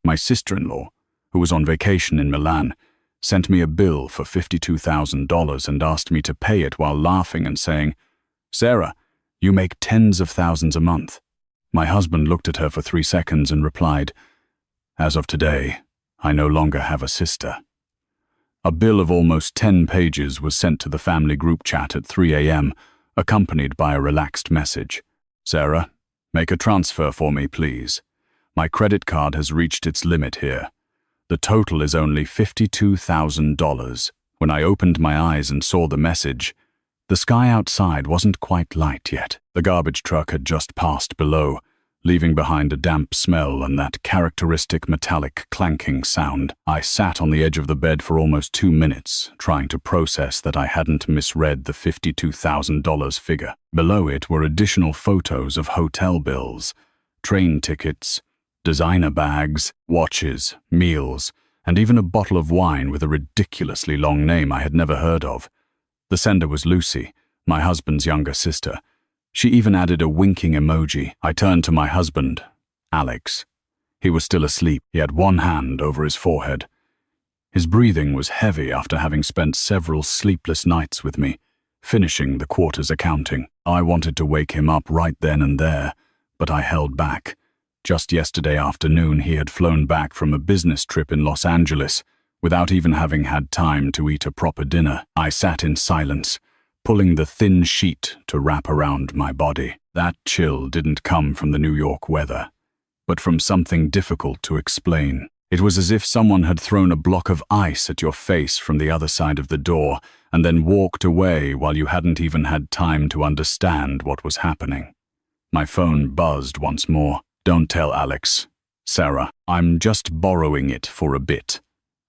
My sister-in-law, who was on vacation in Milan, sent me a bill for $52,000 and asked me to pay it while laughing and saying, "Sarah, you make tens of thousands a month." My husband looked at her for 3 seconds and replied, "As of today, I no longer have a sister." A bill of almost 10 pages was sent to the family group chat at 3 a.m., accompanied by a relaxed message. "Sarah, make a transfer for me, please. My credit card has reached its limit here. The total is only $52,000. When I opened my eyes and saw the message, the sky outside wasn't quite light yet. The garbage truck had just passed below, leaving behind a damp smell and that characteristic metallic clanking sound. I sat on the edge of the bed for almost 2 minutes, trying to process that I hadn't misread the $52,000 figure. Below it were additional photos of hotel bills, train tickets, designer bags, watches, meals, and even a bottle of wine with a ridiculously long name I had never heard of. The sender was Lucy, my husband's younger sister. She even added a winking emoji. I turned to my husband, Alex. He was still asleep. He had one hand over his forehead. His breathing was heavy after having spent several sleepless nights with me, finishing the quarter's accounting. I wanted to wake him up right then and there, but I held back. Just yesterday afternoon, he had flown back from a business trip in Los Angeles without even having had time to eat a proper dinner. I sat in silence, pulling the thin sheet to wrap around my body. That chill didn't come from the New York weather, but from something difficult to explain. It was as if someone had thrown a block of ice at your face from the other side of the door and then walked away while you hadn't even had time to understand what was happening. My phone buzzed once more. "Don't tell Alex. Sarah, I'm just borrowing it for a bit.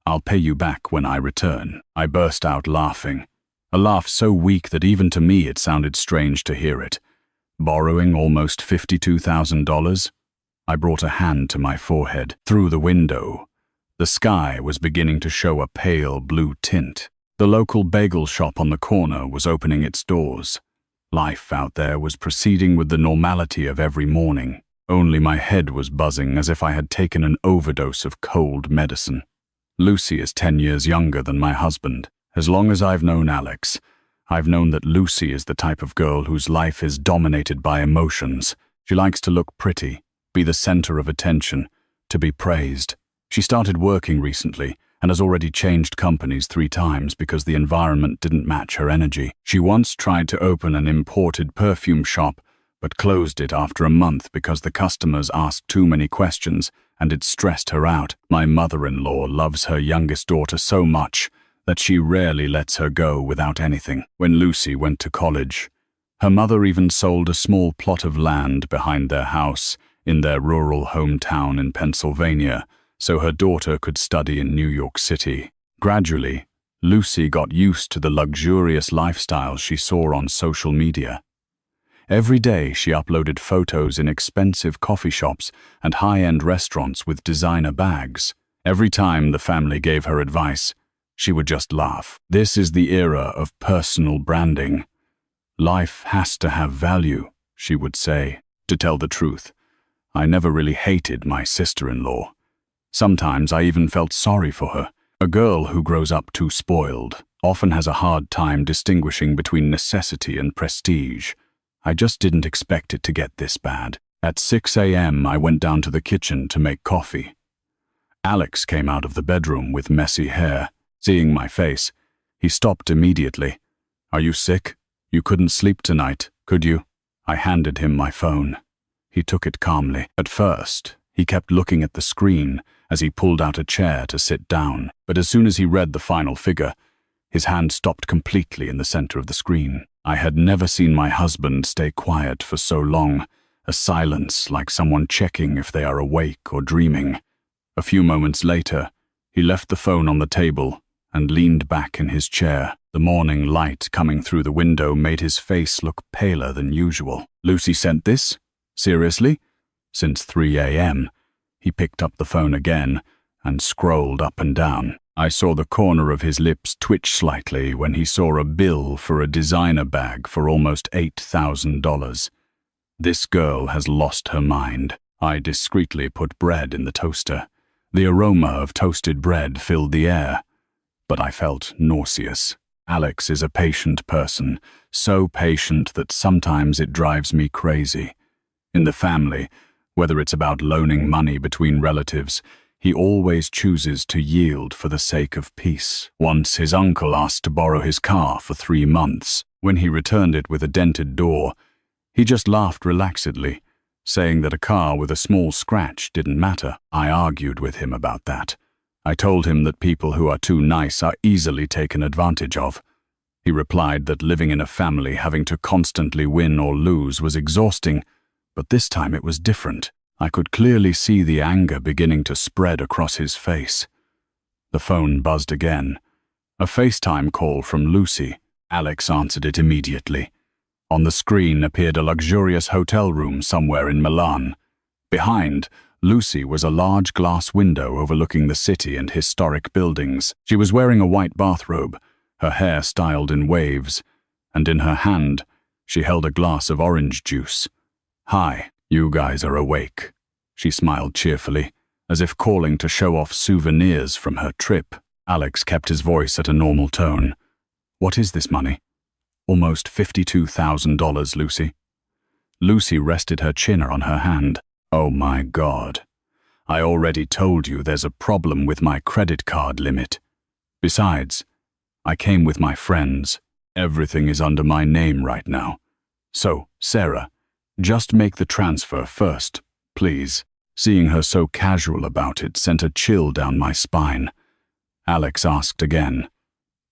I'll pay you back when I return." I burst out laughing, a laugh so weak that even to me it sounded strange to hear it. Borrowing almost $52,000? I brought a hand to my forehead. Through the window, the sky was beginning to show a pale blue tint. The local bagel shop on the corner was opening its doors. Life out there was proceeding with the normality of every morning. Only my head was buzzing as if I had taken an overdose of cold medicine. Lucy is 10 years younger than my husband. As long as I've known Alex, I've known that Lucy is the type of girl whose life is dominated by emotions. She likes to look pretty, be the center of attention, to be praised. She started working recently and has already changed companies 3 times because the environment didn't match her energy. She once tried to open an imported perfume shop, but closed it after a month because the customers asked too many questions and it stressed her out. My mother-in-law loves her youngest daughter so much that she rarely lets her go without anything. When Lucy went to college, her mother even sold a small plot of land behind their house in their rural hometown in Pennsylvania so her daughter could study in New York City. Gradually, Lucy got used to the luxurious lifestyle she saw on social media. Every day she uploaded photos in expensive coffee shops and high-end restaurants with designer bags. Every time the family gave her advice, she would just laugh. This is the era of personal branding. "Life has to have value," she would say. To tell the truth, I never really hated my sister-in-law. Sometimes I even felt sorry for her. A girl who grows up too spoiled often has a hard time distinguishing between necessity and prestige. I just didn't expect it to get this bad. At 6 a.m., I went down to the kitchen to make coffee. Alex came out of the bedroom with messy hair. Seeing my face, he stopped immediately. "Are you sick? You couldn't sleep tonight, could you?" I handed him my phone. He took it calmly. At first, he kept looking at the screen as he pulled out a chair to sit down, but as soon as he read the final figure, his hand stopped completely in the center of the screen. I had never seen my husband stay quiet for so long, a silence like someone checking if they are awake or dreaming. A few moments later, he left the phone on the table and leaned back in his chair. The morning light coming through the window made his face look paler than usual. "Lucy sent this? Seriously?" Since 3 a.m., he picked up the phone again and scrolled up and down. I saw the corner of his lips twitch slightly when he saw a bill for a designer bag for almost $8,000. This girl has lost her mind. I discreetly put bread in the toaster. The aroma of toasted bread filled the air, but I felt nauseous. Alex is a patient person, so patient that sometimes it drives me crazy. In the family, whether it's about loaning money between relatives, he always chooses to yield for the sake of peace. Once his uncle asked to borrow his car for 3 months. When he returned it with a dented door, he just laughed relaxedly, saying that a car with a small scratch didn't matter. I argued with him about that. I told him that people who are too nice are easily taken advantage of. He replied that living in a family having to constantly win or lose was exhausting, but this time it was different. I could clearly see the anger beginning to spread across his face. The phone buzzed again. A FaceTime call from Lucy. Alex answered it immediately. On the screen appeared a luxurious hotel room somewhere in Milan. Behind, Lucy was a large glass window overlooking the city and historic buildings. She was wearing a white bathrobe, her hair styled in waves, and in her hand, she held a glass of orange juice. "Hi, you guys are awake," she smiled cheerfully, as if calling to show off souvenirs from her trip. Alex kept his voice at a normal tone. "What is this money?" "Almost $52,000, Lucy." Lucy rested her chin on her hand. "Oh my God. I already told you there's a problem with my credit card limit. Besides, I came with my friends. Everything is under my name right now. So, Sarah, just make the transfer first, please." Seeing her so casual about it sent a chill down my spine. Alex asked again,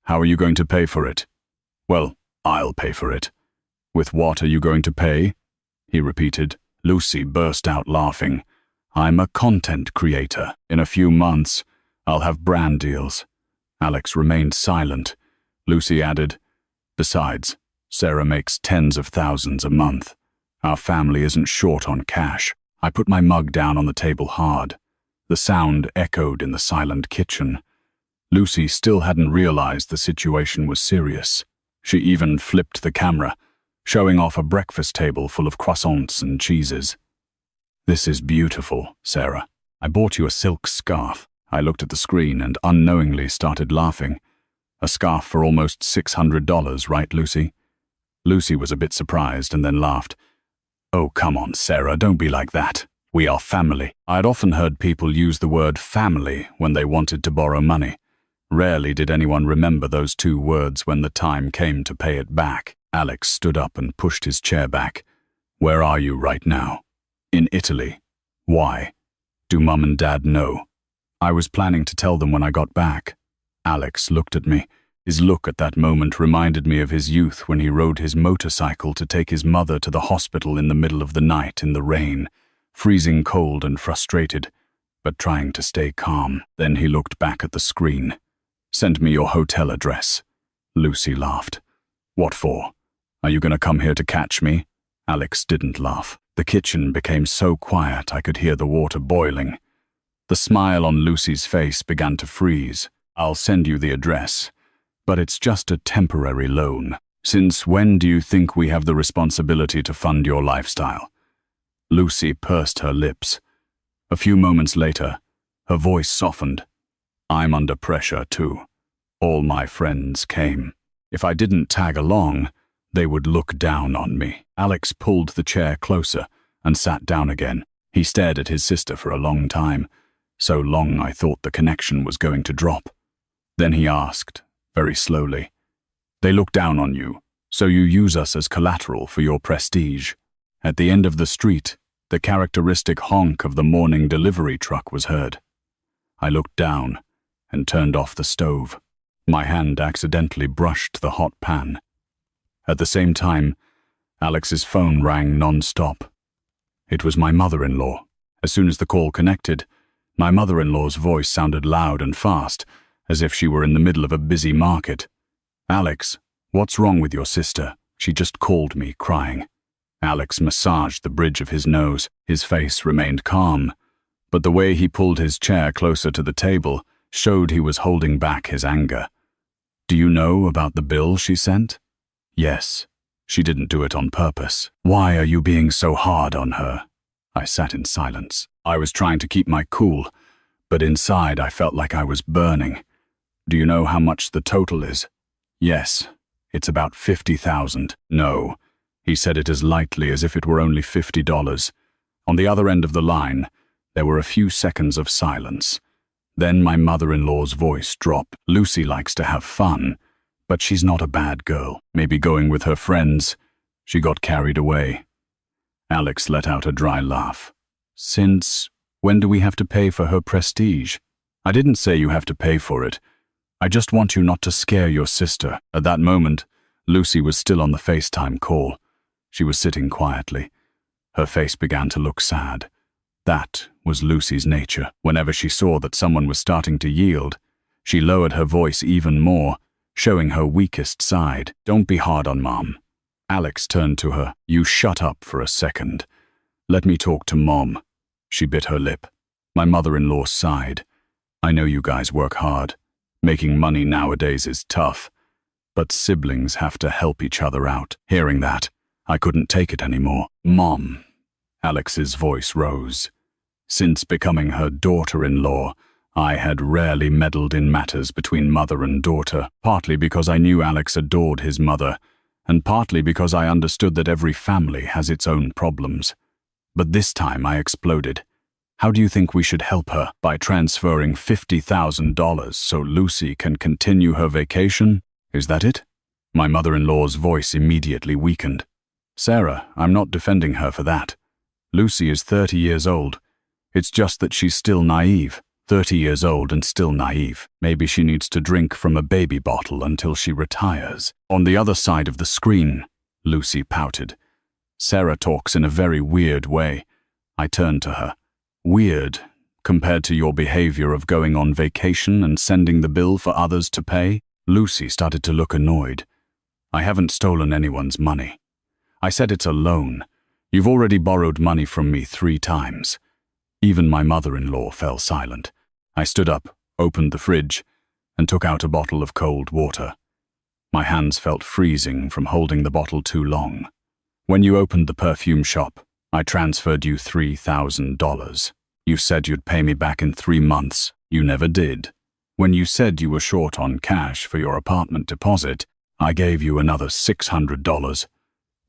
"How are you going to pay for it?" "Well, I'll pay for it." "With what are you going to pay?" he repeated. Lucy burst out laughing. "I'm a content creator. In a few months, I'll have brand deals." Alex remained silent. Lucy added, "Besides, Sarah makes tens of thousands a month. Our family isn't short on cash." I put my mug down on the table hard. The sound echoed in the silent kitchen. Lucy still hadn't realized the situation was serious. She even flipped the camera, showing off a breakfast table full of croissants and cheeses. "This is beautiful, Sarah. I bought you a silk scarf." I looked at the screen and unknowingly started laughing. "A scarf for almost $600, right, Lucy?" Lucy was a bit surprised and then laughed. "Oh, come on, Sarah, don't be like that. We are family." I had often heard people use the word family when they wanted to borrow money. Rarely did anyone remember those 2 words when the time came to pay it back. Alex stood up and pushed his chair back. "Where are you right now?" "In Italy." "Why? Do Mum and Dad know?" "I was planning to tell them when I got back." Alex looked at me. His look at that moment reminded me of his youth when he rode his motorcycle to take his mother to the hospital in the middle of the night in the rain, freezing cold and frustrated, but trying to stay calm. Then he looked back at the screen. "Send me your hotel address." Lucy laughed. "What for? Are you going to come here to catch me?" Alex didn't laugh. The kitchen became so quiet I could hear the water boiling. The smile on Lucy's face began to freeze. "I'll send you the address, but it's just a temporary loan. Since when do you think we have the responsibility to fund your lifestyle?" Lucy pursed her lips. A few moments later, her voice softened. "I'm under pressure too. All my friends came. If I didn't tag along, they would look down on me." Alex pulled the chair closer and sat down again. He stared at his sister for a long time, so long I thought the connection was going to drop. Then he asked, very slowly, "They look down on you, so you use us as collateral for your prestige." At the end of the street, the characteristic honk of the morning delivery truck was heard. I looked down and turned off the stove. My hand accidentally brushed the hot pan. At the same time, Alex's phone rang non-stop. It was my mother-in-law. As soon as the call connected, my mother-in-law's voice sounded loud and fast, as if she were in the middle of a busy market. "Alex, what's wrong with your sister? She just called me, crying." Alex massaged the bridge of his nose. His face remained calm, but the way he pulled his chair closer to the table showed he was holding back his anger. "Do you know about the bill she sent?" "Yes. She didn't do it on purpose." "Why are you being so hard on her?" I sat in silence. I was trying to keep my cool, but inside I felt like I was burning. Do you know how much the total is? Yes, it's about 50,000. No, he said it as lightly as if it were only $50. On the other end of the line, there were a few seconds of silence. Then my mother-in-law's voice dropped. Lucy likes to have fun, but she's not a bad girl. Maybe going with her friends. She got carried away. Alex let out a dry laugh. Since when do we have to pay for her prestige? I didn't say you have to pay for it. I just want you not to scare your sister. At that moment, Lucy was still on the FaceTime call. She was sitting quietly. Her face began to look sad. That was Lucy's nature. Whenever she saw that someone was starting to yield, she lowered her voice even more, showing her weakest side. Don't be hard on Mom. Alex turned to her. You shut up for a second. Let me talk to Mom. She bit her lip. My mother-in-law sighed. I know you guys work hard. Making money nowadays is tough, but siblings have to help each other out. Hearing that, I couldn't take it anymore. Mom. Alex's voice rose. Since becoming her daughter-in-law, I had rarely meddled in matters between mother and daughter, partly because I knew Alex adored his mother, and partly because I understood that every family has its own problems. But this time I exploded. How do you think we should help her? By transferring $50,000 so Lucy can continue her vacation? Is that it? My mother-in-law's voice immediately weakened. Sarah, I'm not defending her for that. Lucy is 30 years old. It's just that she's still naive. 30 years old and still naive. Maybe she needs to drink from a baby bottle until she retires. On the other side of the screen, Lucy pouted. Sarah talks in a very weird way. I turned to her. Weird, compared to your behavior of going on vacation and sending the bill for others to pay? Lucy started to look annoyed. I haven't stolen anyone's money. I said it's a loan. You've already borrowed money from me 3 times. Even my mother-in-law fell silent. I stood up, opened the fridge, and took out a bottle of cold water. My hands felt freezing from holding the bottle too long. When you opened the perfume shop, I transferred you $3,000. You said you'd pay me back in 3 months. You never did. When you said you were short on cash for your apartment deposit, I gave you another $600.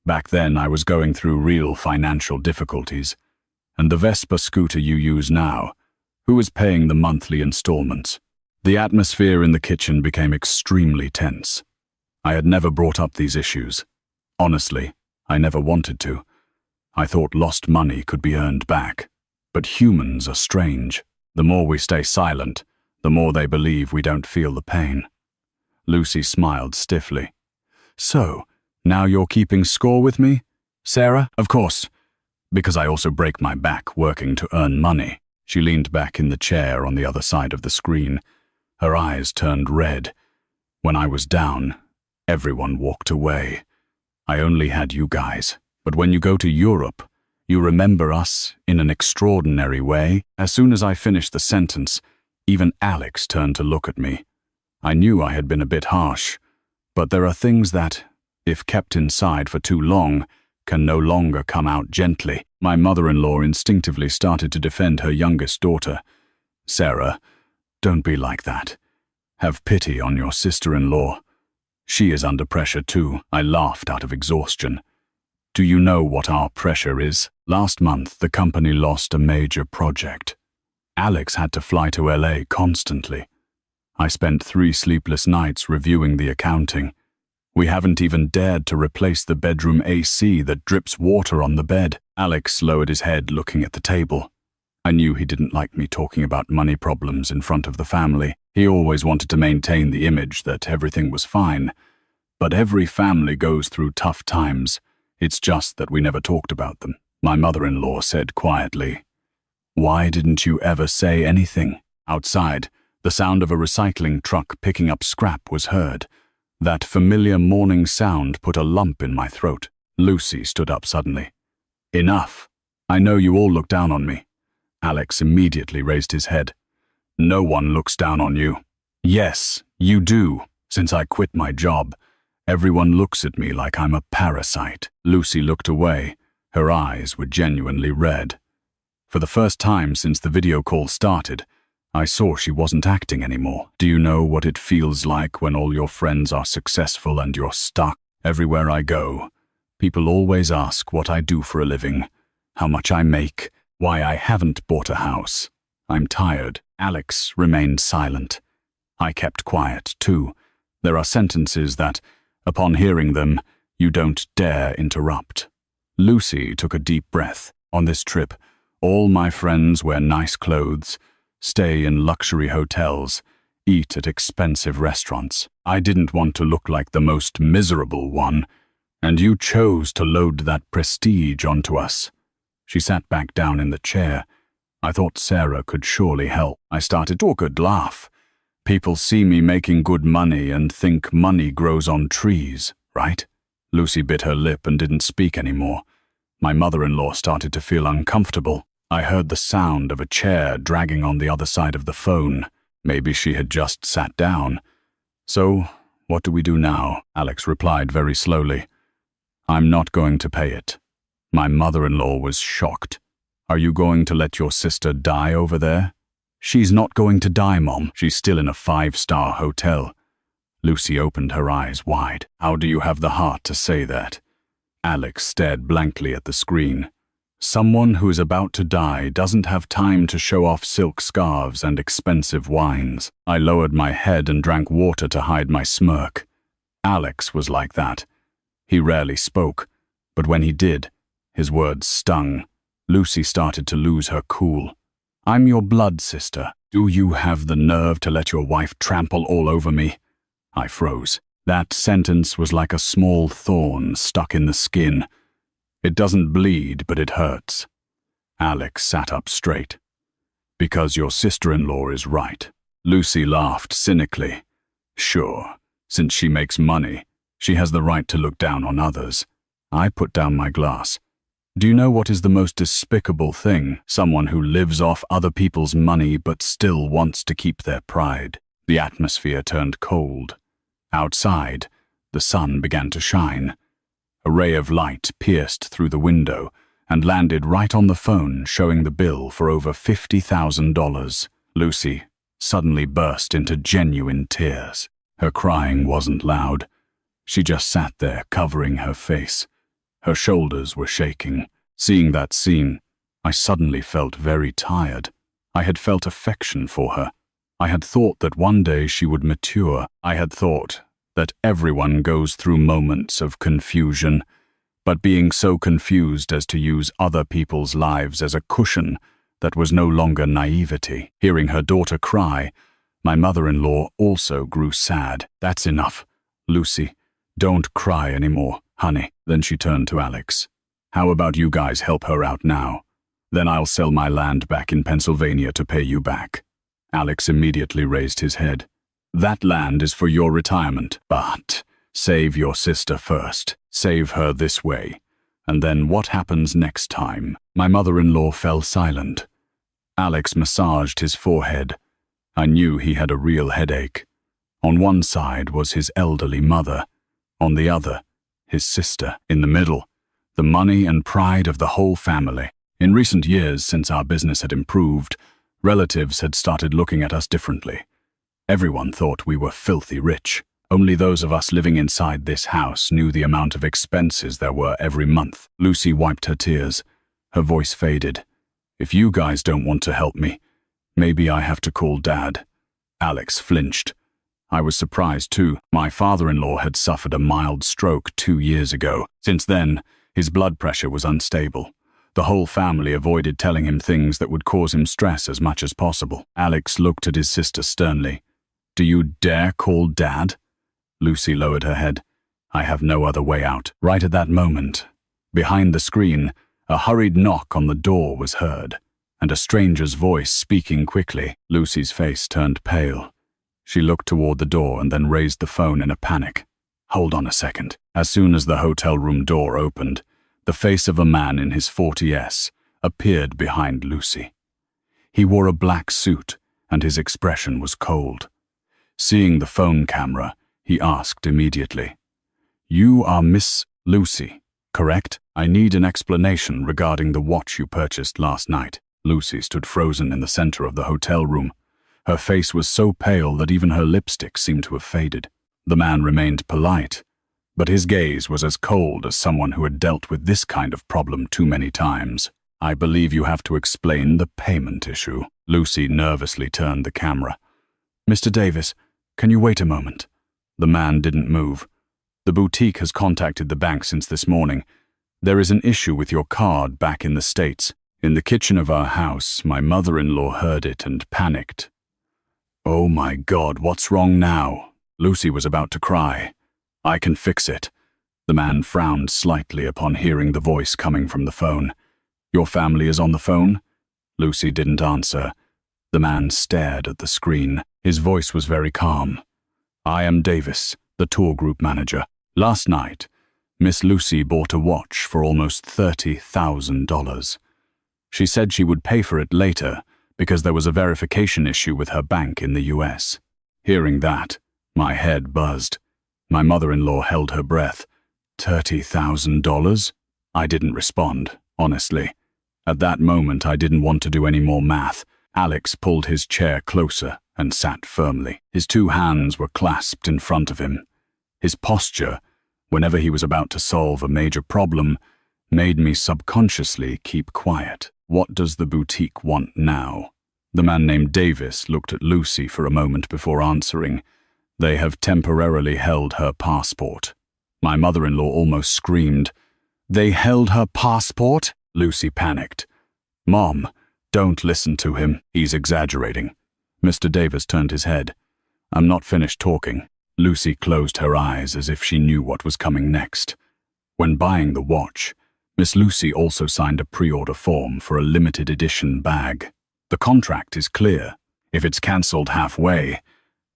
Back then, I was going through real financial difficulties. And the Vespa scooter you use now, who is paying the monthly installments? The atmosphere in the kitchen became extremely tense. I had never brought up these issues. Honestly, I never wanted to. I thought lost money could be earned back. But humans are strange. The more we stay silent, the more they believe we don't feel the pain. Lucy smiled stiffly. So, now you're keeping score with me, Sarah? Of course, because I also break my back working to earn money. She leaned back in the chair on the other side of the screen. Her eyes turned red. When I was down, everyone walked away. I only had you guys. But when you go to Europe, you remember us in an extraordinary way. As soon as I finished the sentence, even Alex turned to look at me. I knew I had been a bit harsh, but there are things that, if kept inside for too long, can no longer come out gently. My mother-in-law instinctively started to defend her youngest daughter. Sarah, don't be like that. Have pity on your sister-in-law. She is under pressure too. I laughed out of exhaustion. Do you know what our pressure is? Last month, the company lost a major project. Alex had to fly to LA constantly. I spent 3 sleepless nights reviewing the accounting. We haven't even dared to replace the bedroom AC that drips water on the bed. Alex lowered his head, looking at the table. I knew he didn't like me talking about money problems in front of the family. He always wanted to maintain the image that everything was fine. But every family goes through tough times. It's just that we never talked about them. My mother-in-law said quietly, "Why didn't you ever say anything?" Outside, the sound of a recycling truck picking up scrap was heard. That familiar morning sound put a lump in my throat. Lucy stood up suddenly. "Enough. I know you all look down on me." Alex immediately raised his head. "No one looks down on you." "Yes, you do. Since I quit my job, everyone looks at me like I'm a parasite." Lucy looked away. Her eyes were genuinely red. For the first time since the video call started, I saw she wasn't acting anymore. Do you know what it feels like when all your friends are successful and you're stuck? Everywhere I go, people always ask what I do for a living, how much I make, why I haven't bought a house. I'm tired. Alex remained silent. I kept quiet, too. There are sentences that, upon hearing them, you don't dare interrupt. Lucy took a deep breath. On this trip, all my friends wear nice clothes, stay in luxury hotels, eat at expensive restaurants. I didn't want to look like the most miserable one, and you chose to load that prestige onto us. She sat back down in the chair. I thought Sarah could surely help. I started to good laugh. People see me making good money and think money grows on trees, right? Lucy bit her lip and didn't speak anymore. My mother-in-law started to feel uncomfortable. I heard the sound of a chair dragging on the other side of the phone. Maybe she had just sat down. So, what do we do now? Alex replied very slowly. I'm not going to pay it. My mother-in-law was shocked. Are you going to let your sister die over there? She's not going to die, Mom. She's still in a 5-star hotel. Lucy opened her eyes wide. How do you have the heart to say that? Alex stared blankly at the screen. Someone who is about to die doesn't have time to show off silk scarves and expensive wines. I lowered my head and drank water to hide my smirk. Alex was like that. He rarely spoke, but when he did, his words stung. Lucy started to lose her cool. I'm your blood sister. Do you have the nerve to let your wife trample all over me? I froze. That sentence was like a small thorn stuck in the skin. It doesn't bleed, but it hurts. Alex sat up straight. Because your sister-in-law is right. Lucy laughed cynically. Sure, since she makes money, she has the right to look down on others. I put down my glass. Do you know what is the most despicable thing? Someone who lives off other people's money but still wants to keep their pride. The atmosphere turned cold. Outside, the sun began to shine. A ray of light pierced through the window and landed right on the phone, showing the bill for over $50,000. Lucy suddenly burst into genuine tears. Her crying wasn't loud. She just sat there, covering her face. Her shoulders were shaking. Seeing that scene, I suddenly felt very tired. I had felt affection for her. I had thought that one day she would mature. I had thought that everyone goes through moments of confusion, but being so confused as to use other people's lives as a cushion, that was no longer naivety. Hearing her daughter cry, my mother-in-law also grew sad. That's enough. Lucy, don't cry anymore, honey. Then she turned to Alex. How about you guys help her out now? Then I'll sell my land back in Pennsylvania to pay you back. Alex immediately raised his head. That land is for your retirement, but save your sister first. Save her this way. And then what happens next time? My mother-in-law fell silent. Alex massaged his forehead. I knew he had a real headache. On one side was his elderly mother. On the other, his sister. In the middle, the money and pride of the whole family. In recent years, since our business had improved, relatives had started looking at us differently. Everyone thought we were filthy rich. Only those of us living inside this house knew the amount of expenses there were every month. Lucy wiped her tears. Her voice faded. If you guys don't want to help me, maybe I have to call Dad. Alex flinched. I was surprised too. My father-in-law had suffered a mild stroke 2 years ago. Since then, his blood pressure was unstable. The whole family avoided telling him things that would cause him stress as much as possible. Alex looked at his sister sternly. Do you dare call Dad? Lucy lowered her head. I have no other way out. Right at that moment, behind the screen, a hurried knock on the door was heard, and a stranger's voice speaking quickly. Lucy's face turned pale. She looked toward the door and then raised the phone in a panic. Hold on a second. As soon as the hotel room door opened, the face of a man in his 40s appeared behind Lucy. He wore a black suit, and his expression was cold. Seeing the phone camera, he asked immediately, You are Miss Lucy, correct? I need an explanation regarding the watch you purchased last night. Lucy stood frozen in the center of the hotel room. Her face was so pale that even her lipstick seemed to have faded. The man remained polite, but his gaze was as cold as someone who had dealt with this kind of problem too many times. "I believe you have to explain the payment issue." Lucy nervously turned the camera. "Mr. Davis, can you wait a moment?" The man didn't move. "The boutique has contacted the bank since this morning. There is an issue with your card back in the States. In the kitchen of our house, my mother-in-law heard it and panicked." "Oh my God, what's wrong now?" Lucy was about to cry. "I can fix it." The man frowned slightly upon hearing the voice coming from the phone. "Your family is on the phone?" Lucy didn't answer. The man stared at the screen. His voice was very calm. "I am Davis, the tour group manager. Last night, Miss Lucy bought a watch for almost $30,000. She said she would pay for it later because there was a verification issue with her bank in the US. Hearing that, my head buzzed. My mother-in-law held her breath. $30,000? I didn't respond, honestly. At that moment, I didn't want to do any more math. Alex pulled his chair closer and sat firmly. His two hands were clasped in front of him. His posture, whenever he was about to solve a major problem, made me subconsciously keep quiet. "What does the boutique want now?" The man named Davis looked at Lucy for a moment before answering. "They have temporarily held her passport." My mother-in-law almost screamed. "They held her passport?" Lucy panicked. "Mom, don't listen to him. He's exaggerating." Mr. Davis turned his head. "I'm not finished talking." Lucy closed her eyes as if she knew what was coming next. When buying the watch, Miss Lucy also signed a pre-order form for a limited edition bag. The contract is clear. If it's cancelled halfway,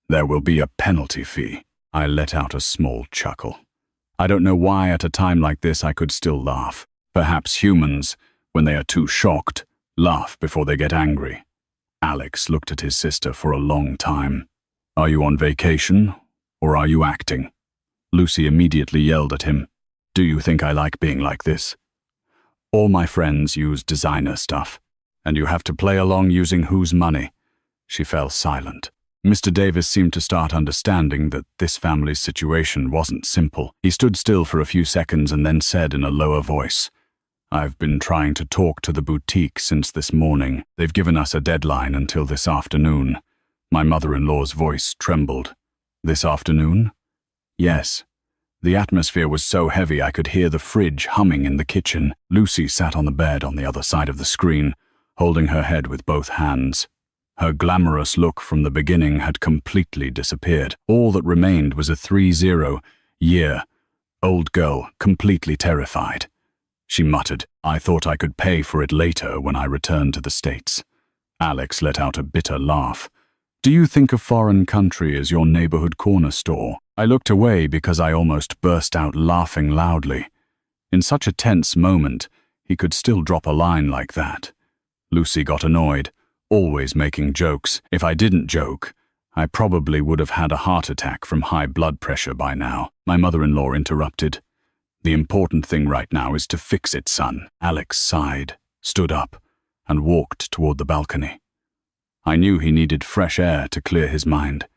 there will be a penalty fee. I let out a small chuckle. I don't know why at a time like this I could still laugh. Perhaps humans, when they are too shocked, laugh before they get angry. Alex looked at his sister for a long time. "Are you on vacation, or are you acting?" Lucy immediately yelled at him. "Do you think I like being like this? All my friends use designer stuff, and you have to play along using whose money?" She fell silent. Mr. Davis seemed to start understanding that this family's situation wasn't simple. He stood still for a few seconds and then said in a lower voice, "I've been trying to talk to the boutique since this morning. They've given us a deadline until this afternoon." My mother-in-law's voice trembled. "This afternoon?" "Yes." The atmosphere was so heavy I could hear the fridge humming in the kitchen. Lucy sat on the bed on the other side of the screen, holding her head with both hands. Her glamorous look from the beginning had completely disappeared. All that remained was a 30-year old girl, completely terrified. She muttered, "I thought I could pay for it later when I returned to the States." Alex let out a bitter laugh. "Do you think a foreign country is your neighborhood corner store?" I looked away because I almost burst out laughing loudly. In such a tense moment, he could still drop a line like that. Lucy got annoyed, always making jokes. If I didn't joke, I probably would have had a heart attack from high blood pressure by now. My mother-in-law interrupted. "The important thing right now is to fix it, son." Alex sighed, stood up, and walked toward the balcony. I knew he needed fresh air to clear his mind.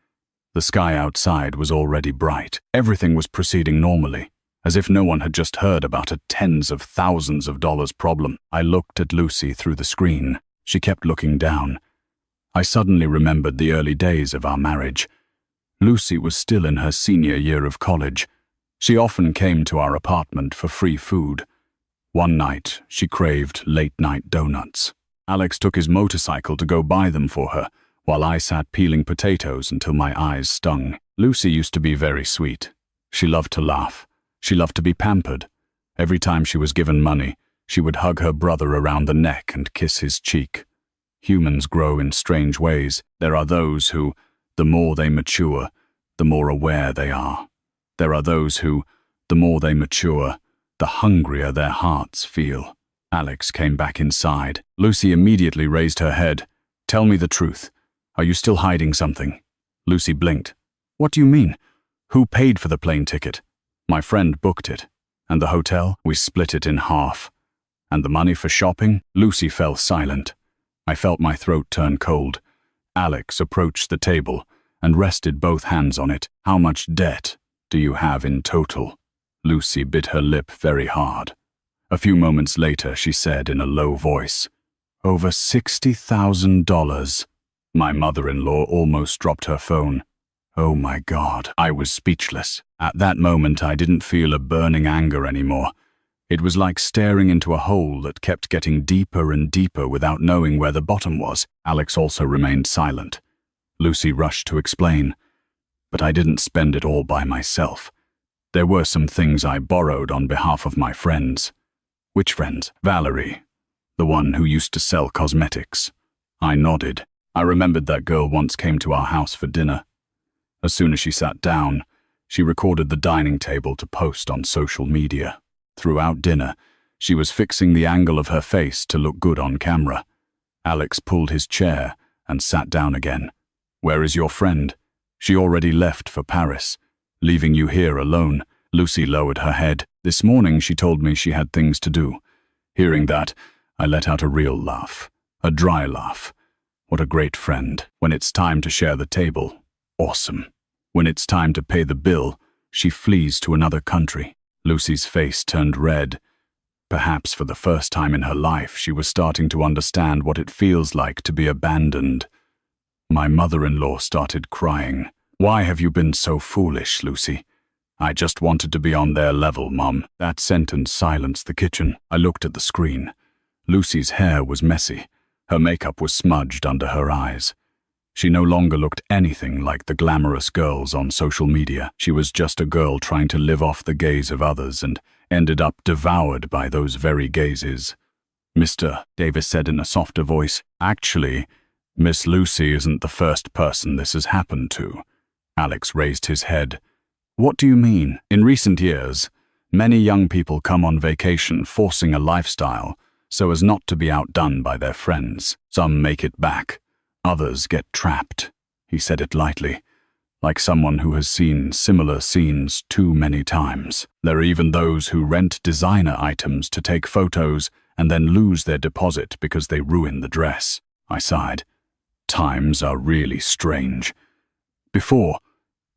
The sky outside was already bright. Everything was proceeding normally, as if no one had just heard about a tens of thousands of dollars problem. I looked at Lucy through the screen. She kept looking down. I suddenly remembered the early days of our marriage. Lucy was still in her senior year of college. She often came to our apartment for free food. One night, she craved late-night donuts. Alex took his motorcycle to go buy them for her, while I sat peeling potatoes until my eyes stung. Lucy used to be very sweet. She loved to laugh. She loved to be pampered. Every time she was given money, she would hug her brother around the neck and kiss his cheek. Humans grow in strange ways. There are those who, the more they mature, the more aware they are. There are those who, the more they mature, the hungrier their hearts feel. Alex came back inside. Lucy immediately raised her head. "Tell me the truth. Are you still hiding something?" Lucy blinked. "What do you mean? Who paid for the plane ticket?" "My friend booked it. And the hotel? We split it in half. And the money for shopping?" Lucy fell silent. I felt my throat turn cold. Alex approached the table and rested both hands on it. How much debt do you have in total? Lucy bit her lip very hard. A few moments later, she said in a low voice, "Over $60,000. My mother-in-law almost dropped her phone. Oh my God, I was speechless. At that moment, I didn't feel a burning anger anymore. It was like staring into a hole that kept getting deeper and deeper without knowing where the bottom was. Alex also remained silent. Lucy rushed to explain, but I didn't spend it all by myself. There were some things I borrowed on behalf of my friends. Which friends? Valerie, the one who used to sell cosmetics. I nodded. I remembered that girl once came to our house for dinner. As soon as she sat down, she recorded the dining table to post on social media. Throughout dinner, she was fixing the angle of her face to look good on camera. Alex pulled his chair and sat down again. "Where is your friend? She already left for Paris, leaving you here alone." Lucy lowered her head. "This morning she told me she had things to do." Hearing that, I let out a real laugh. A dry laugh. What a great friend. When it's time to share the table, awesome. When it's time to pay the bill, she flees to another country. Lucy's face turned red. Perhaps for the first time in her life, she was starting to understand what it feels like to be abandoned. My mother-in-law started crying. "Why have you been so foolish, Lucy? I just wanted to be on their level, Mum." That sentence silenced the kitchen. I looked at the screen. Lucy's hair was messy. Her makeup was smudged under her eyes. She no longer looked anything like the glamorous girls on social media. She was just a girl trying to live off the gaze of others and ended up devoured by those very gazes. "Mr. Davis said in a softer voice, "Actually, Miss Lucy isn't the first person this has happened to." Alex raised his head. "What do you mean? In recent years, many young people come on vacation forcing a lifestyle so as not to be outdone by their friends. Some make it back. Others get trapped." He said it lightly, like someone who has seen similar scenes too many times. "There are even those who rent designer items to take photos and then lose their deposit because they ruin the dress." I sighed. Times are really strange. Before,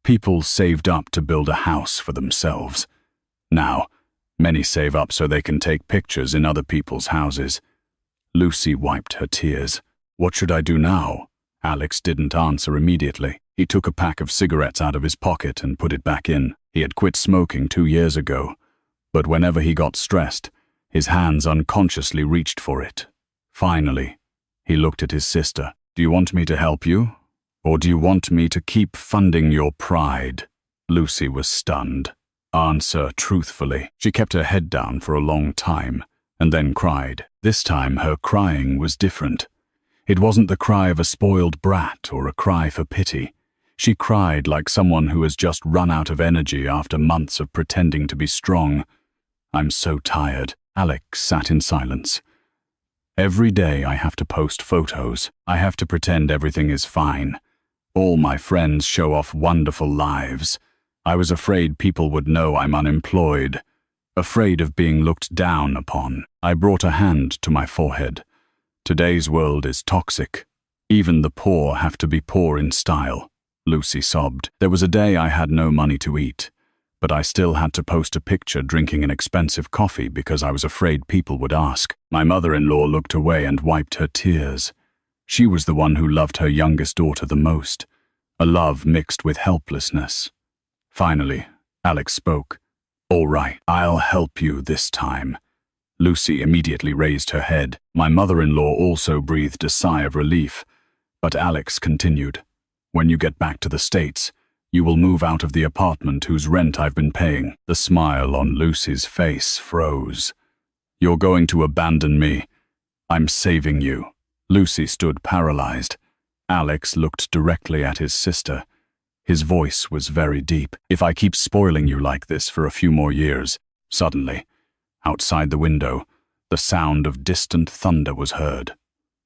people saved up to build a house for themselves. Now, many save up so they can take pictures in other people's houses. Lucy wiped her tears. "What should I do now?" Alex didn't answer immediately. He took a pack of cigarettes out of his pocket and put it back in. He had quit smoking 2 years ago, but whenever he got stressed, his hands unconsciously reached for it. Finally, he looked at his sister. "Do you want me to help you? Or do you want me to keep funding your pride?" Lucy was stunned. "Answer truthfully." She kept her head down for a long time, and then cried. This time her crying was different. It wasn't the cry of a spoiled brat or a cry for pity. She cried like someone who has just run out of energy after months of pretending to be strong. "I'm so tired." Alex sat in silence. "Every day I have to post photos. I have to pretend everything is fine. All my friends show off wonderful lives. I was afraid people would know I'm unemployed. Afraid of being looked down upon." I brought a hand to my forehead. "Today's world is toxic. Even the poor have to be poor in style." Lucy sobbed. "There was a day I had no money to eat, but I still had to post a picture drinking an expensive coffee because I was afraid people would ask." My mother-in-law looked away and wiped her tears. She was the one who loved her youngest daughter the most, a love mixed with helplessness. Finally, Alex spoke. "All right, I'll help you this time." Lucy immediately raised her head. My mother-in-law also breathed a sigh of relief, but Alex continued. "When you get back to the States, you will move out of the apartment whose rent I've been paying." The smile on Lucy's face froze. "You're going to abandon me. I'm saving you." Lucy stood paralyzed. Alex looked directly at his sister. His voice was very deep. "If I keep spoiling you like this for a few more years." Suddenly, outside the window, the sound of distant thunder was heard.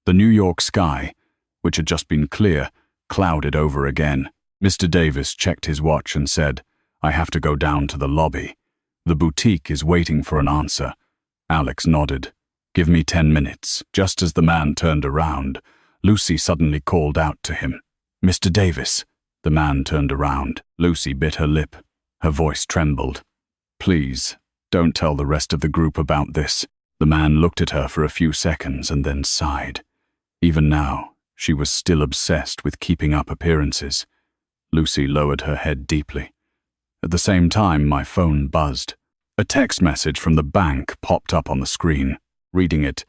The New York sky, which had just been clear, clouded over again. Mr. Davis checked his watch and said, "I have to go down to the lobby. The boutique is waiting for an answer." Alex nodded. "Give me 10 minutes." Just as the man turned around, Lucy suddenly called out to him. "Mr. Davis." The man turned around. Lucy bit her lip. Her voice trembled. "Please, don't tell the rest of the group about this." The man looked at her for a few seconds and then sighed. Even now, she was still obsessed with keeping up appearances. Lucy lowered her head deeply. At the same time, my phone buzzed. A text message from the bank popped up on the screen. Reading it,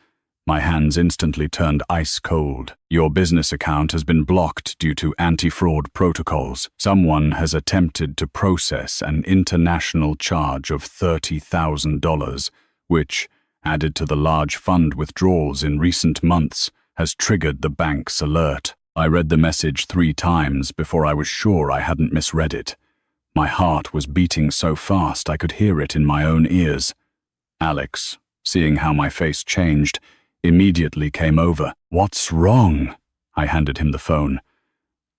my hands instantly turned ice cold. "Your business account has been blocked due to anti-fraud protocols. Someone has attempted to process an international charge of $30,000, which, added to the large fund withdrawals in recent months, has triggered the bank's alert." I read the message 3 times before I was sure I hadn't misread it. My heart was beating so fast I could hear it in my own ears. Alex, seeing how my face changed, immediately came over. "What's wrong?" I handed him the phone.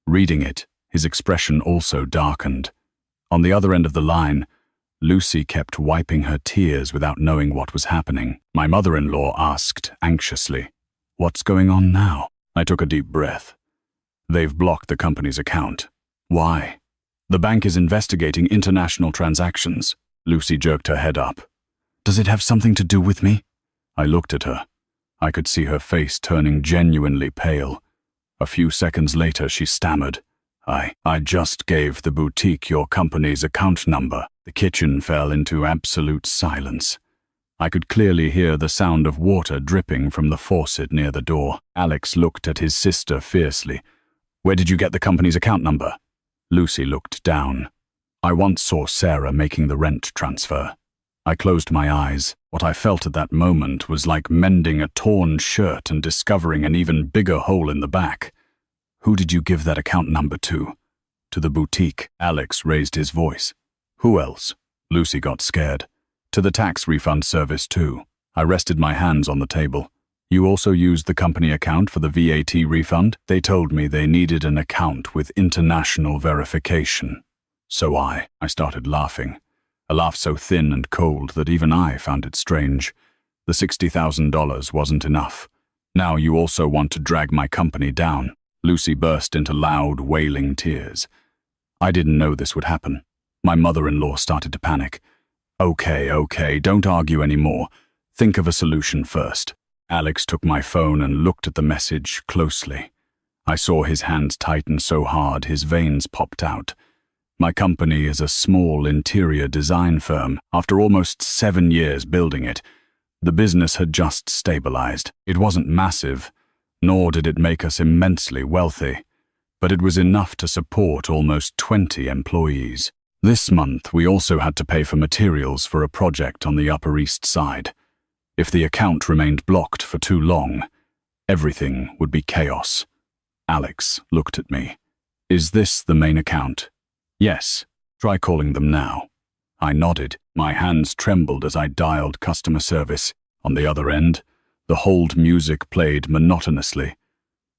Reading it, his expression also darkened. On the other end of the line, Lucy kept wiping her tears without knowing what was happening. My mother-in-law asked anxiously, "What's going on now?" I took a deep breath. "They've blocked the company's account." "Why?" "The bank is investigating international transactions." Lucy jerked her head up. "Does it have something to do with me?" I looked at her. I could see her face turning genuinely pale. A few seconds later, she stammered, I just gave the boutique your company's account number." The kitchen fell into absolute silence. I could clearly hear the sound of water dripping from the faucet near the door. Alex looked at his sister fiercely. "Where did you get the company's account number?" Lucy looked down. "I once saw Sarah making the rent transfer." I closed my eyes. What I felt at that moment was like mending a torn shirt and discovering an even bigger hole in the back. "Who did you give that account number to?" "To the boutique." Alex raised his voice. "Who else?" Lucy got scared. "To the tax refund service too." I rested my hands on the table. "You also used the company account for the VAT refund?" "They told me they needed an account with international verification." So I started laughing. A laugh so thin and cold that even I found it strange. The $60,000 wasn't enough. "Now you also want to drag my company down." Lucy burst into loud, wailing tears. I didn't know this would happen. My mother-in-law started to panic. Okay, don't argue anymore. Think of a solution first." Alex took my phone and looked at the message closely. I saw his hands tighten so hard his veins popped out. "My company is a small interior design firm. After almost 7 years building it, the business had just stabilized. It wasn't massive, nor did it make us immensely wealthy, but it was enough to support almost 20 employees. This month, we also had to pay for materials for a project on the Upper East Side. If the account remained blocked for too long, everything would be chaos." Alex looked at me. "Is this the main account?" "Yes. Try calling them now." I nodded. My hands trembled as I dialed customer service. On the other end, the hold music played monotonously.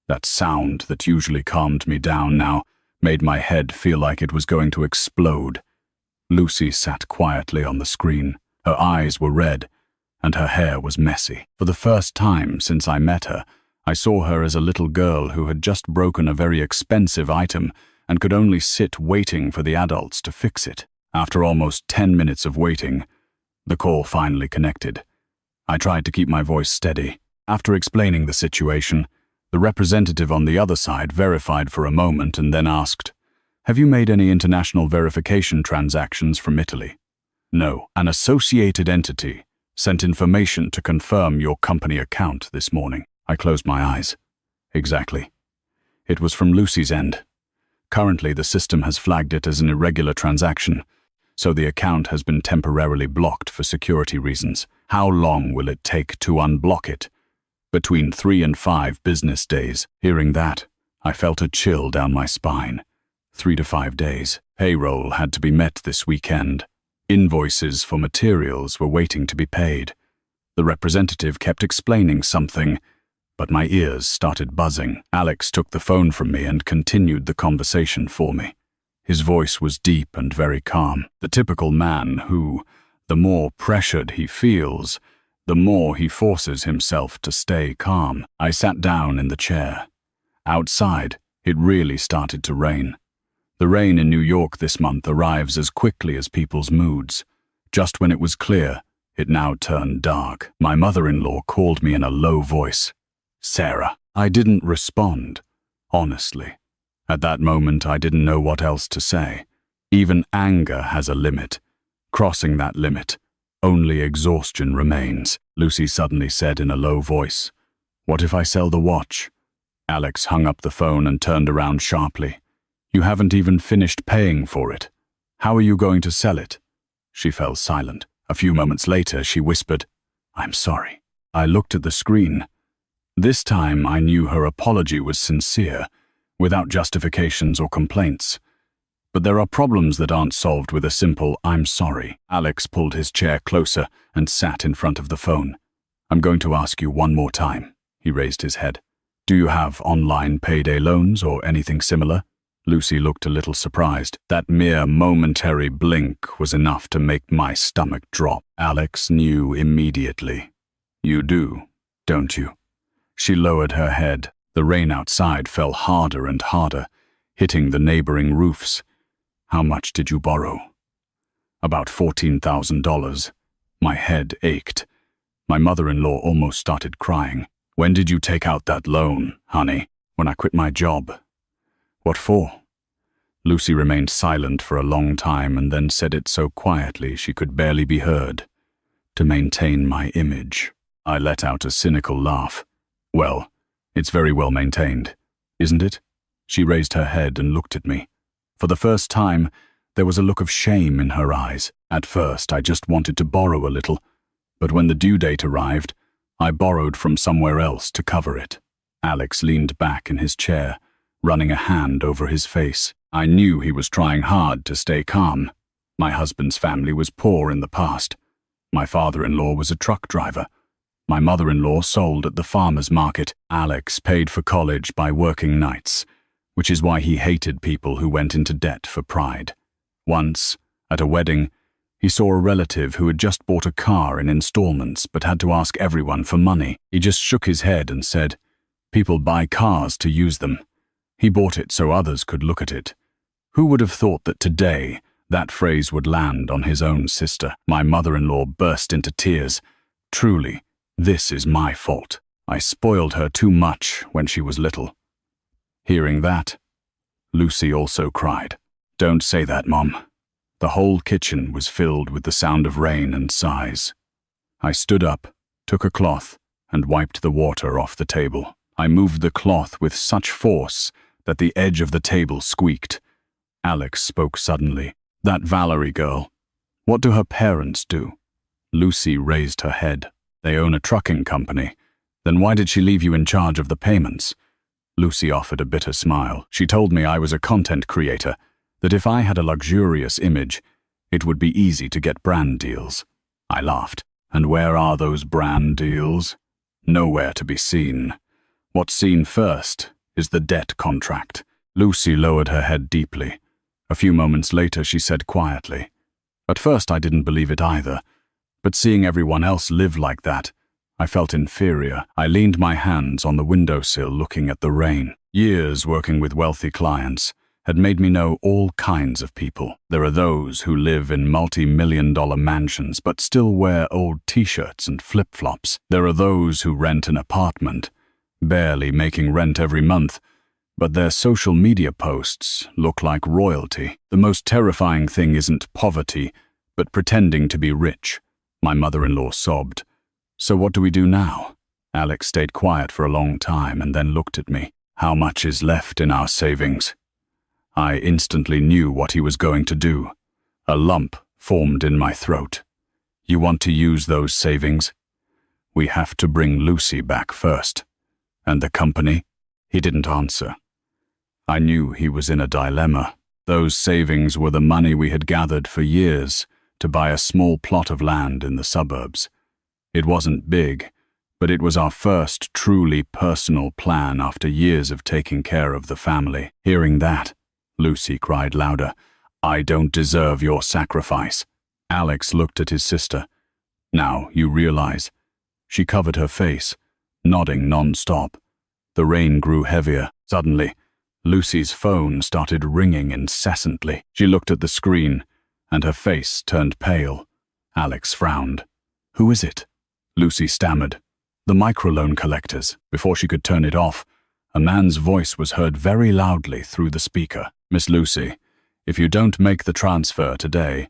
That sound that usually calmed me down now made my head feel like it was going to explode. Lucy sat quietly on the screen. Her eyes were red, and her hair was messy. For the first time since I met her, I saw her as a little girl who had just broken a very expensive item and could only sit waiting for the adults to fix it. After almost 10 minutes of waiting, the call finally connected. I tried to keep my voice steady. After explaining the situation, the representative on the other side verified for a moment and then asked, "Have you made any international verification transactions from Italy?" "No. An associated entity sent information to confirm your company account this morning." I closed my eyes. Exactly. It was from Lucy's end. Currently, the system has flagged it as an irregular transaction, so the account has been temporarily blocked for security reasons. How long will it take to unblock it? Between 3 and 5 business days. Hearing that, I felt a chill down my spine. 3 to 5 days. Payroll had to be met this weekend. Invoices for materials were waiting to be paid. The representative kept explaining something, but my ears started buzzing. Alex took the phone from me and continued the conversation for me. His voice was deep and very calm. The typical man who, the more pressured he feels, the more he forces himself to stay calm. I sat down in the chair. Outside, it really started to rain. The rain in New York this month arrives as quickly as people's moods. Just when it was clear, it now turned dark. My mother-in-law called me in a low voice. "Sarah." I didn't respond, honestly. At that moment, I didn't know what else to say. Even anger has a limit. Crossing that limit, only exhaustion remains. Lucy suddenly said in a low voice, "What if I sell the watch?" Alex hung up the phone and turned around sharply. "You haven't even finished paying for it. How are you going to sell it?" She fell silent. A few moments later, she whispered, "I'm sorry." I looked at the screen. This time, I knew her apology was sincere, without justifications or complaints. But there are problems that aren't solved with a simple "I'm sorry." Alex pulled his chair closer and sat in front of the phone. "I'm going to ask you one more time." He raised his head. "Do you have online payday loans or anything similar?" Lucy looked a little surprised. That mere momentary blink was enough to make my stomach drop. Alex knew immediately. "You do, don't you?" She lowered her head. The rain outside fell harder and harder, hitting the neighboring roofs. "How much did you borrow?" "About $14,000. My head ached. My mother-in-law almost started crying. "When did you take out that loan, honey?" "When I quit my job." "What for?" Lucy remained silent for a long time and then said it so quietly she could barely be heard. "To maintain my image." I let out a cynical laugh. "Well, it's very well maintained, isn't it?" She raised her head and looked at me. For the first time, there was a look of shame in her eyes. At first, I just wanted to borrow a little, but when the due date arrived, I borrowed from somewhere else to cover it. Alex leaned back in his chair, running a hand over his face. I knew he was trying hard to stay calm. My husband's family was poor in the past. My father-in-law was a truck driver. My mother-in-law sold at the farmer's market. Alex paid for college by working nights, which is why he hated people who went into debt for pride. Once, at a wedding, he saw a relative who had just bought a car in installments but had to ask everyone for money. He just shook his head and said, "People buy cars to use them." He bought it so others could look at it. Who would have thought that today that phrase would land on his own sister? My mother-in-law burst into tears. "Truly, this is my fault. I spoiled her too much when she was little." Hearing that, Lucy also cried. "Don't say that, Mom." The whole kitchen was filled with the sound of rain and sighs. I stood up, took a cloth, and wiped the water off the table. I moved the cloth with such force that the edge of the table squeaked. Alex spoke suddenly. "That Valerie girl, what do her parents do?" Lucy raised her head. "They own a trucking company. Then why did she leave you in charge of the payments?" Lucy offered a bitter smile. "She told me I was a content creator, that if I had a luxurious image, it would be easy to get brand deals." I laughed. "And where are those brand deals?" "Nowhere to be seen. What's seen first is the debt contract." Lucy lowered her head deeply. A few moments later, she said quietly, "At first I didn't believe it either, but seeing everyone else live like that, I felt inferior." I leaned my hands on the windowsill looking at the rain. Years working with wealthy clients had made me know all kinds of people. There are those who live in multi-million-dollar mansions but still wear old t-shirts and flip-flops. There are those who rent an apartment, barely making rent every month, but their social media posts look like royalty. The most terrifying thing isn't poverty, but pretending to be rich. My mother-in-law sobbed. "So what do we do now?" Alex stayed quiet for a long time and then looked at me. "How much is left in our savings?" I instantly knew what he was going to do. A lump formed in my throat. "You want to use those savings?" "We have to bring Lucy back first." "And the company?" He didn't answer. I knew he was in a dilemma. Those savings were the money we had gathered for years to buy a small plot of land in the suburbs. It wasn't big, but it was our first truly personal plan after years of taking care of the family. Hearing that, Lucy cried louder, "I don't deserve your sacrifice." Alex looked at his sister. "Now you realize." She covered her face, nodding non-stop. The rain grew heavier. Suddenly, Lucy's phone started ringing incessantly. She looked at the screen, and her face turned pale. Alex frowned. "Who is it?" Lucy stammered. "The microloan collectors." Before she could turn it off, a man's voice was heard very loudly through the speaker. "Miss Lucy, if you don't make the transfer today,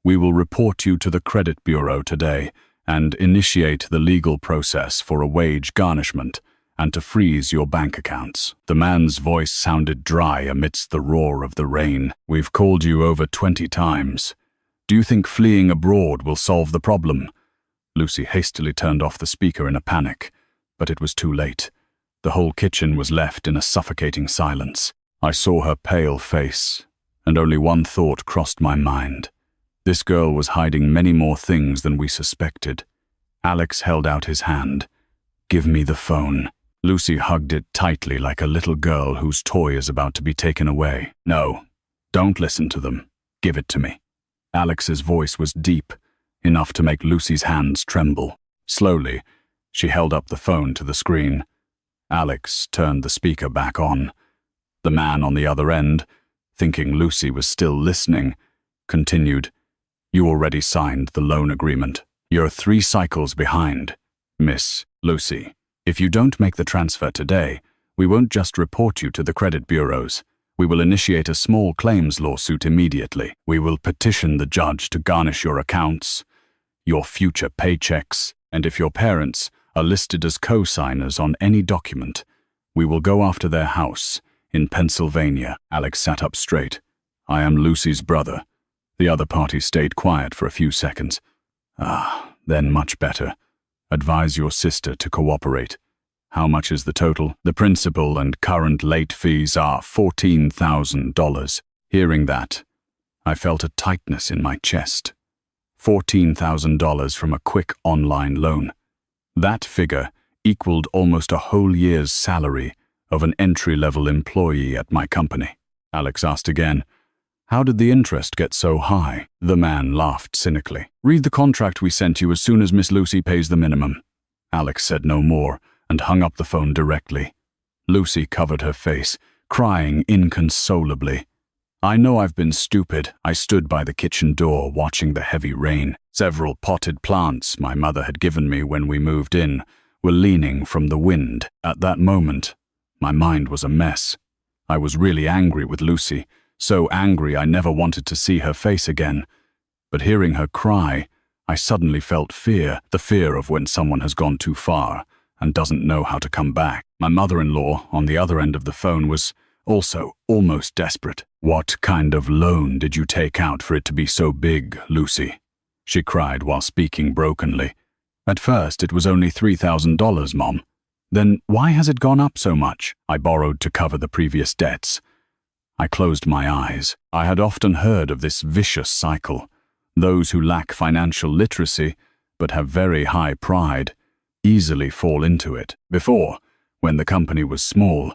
we will report you to the credit bureau today and initiate the legal process for a wage garnishment and to freeze your bank accounts." The man's voice sounded dry amidst the roar of the rain. "We've called you over 20 times. Do you think fleeing abroad will solve the problem?" Lucy hastily turned off the speaker in a panic, but it was too late. The whole kitchen was left in a suffocating silence. I saw her pale face, and only one thought crossed my mind. This girl was hiding many more things than we suspected. Alex held out his hand. "Give me the phone." Lucy hugged it tightly like a little girl whose toy is about to be taken away. "No, don't listen to them. Give it to me." Alex's voice was deep, enough to make Lucy's hands tremble. Slowly, she held up the phone to the screen. Alex turned the speaker back on. The man on the other end, thinking Lucy was still listening, continued, "You already signed the loan agreement. You're 3 cycles behind, Miss Lucy. If you don't make the transfer today, we won't just report you to the credit bureaus. We will initiate a small claims lawsuit immediately. We will petition the judge to garnish your accounts, your future paychecks, and if your parents are listed as co-signers on any document, we will go after their house in Pennsylvania." Alex sat up straight. "I am Lucy's brother." The other party stayed quiet for a few seconds. Then much better. Advise your sister to cooperate. How much is the total? The principal and current late fees are $14,000. Hearing that, I felt a tightness in my chest. $14,000 from a quick online loan. That figure equaled almost a whole year's salary of an entry-level employee at my company. Alex asked again, "How did the interest get so high?" The man laughed cynically. "Read the contract we sent you as soon as Miss Lucy pays the minimum." Alex said no more and hung up the phone directly. Lucy covered her face, crying inconsolably. I know I've been stupid. I stood by the kitchen door watching the heavy rain. Several potted plants my mother had given me when we moved in were leaning from the wind. At that moment, my mind was a mess. I was really angry with Lucy, so angry I never wanted to see her face again. But hearing her cry, I suddenly felt fear, the fear of when someone has gone too far and doesn't know how to come back. My mother-in-law, on the other end of the phone, was also almost desperate. "What kind of loan did you take out for it to be so big, Lucy?" she cried while speaking brokenly. "At first it was only $3,000, Mom. Then why has it gone up so much?" "I borrowed to cover the previous debts." I closed my eyes. I had often heard of this vicious cycle. Those who lack financial literacy, but have very high pride, easily fall into it. Before, when the company was small,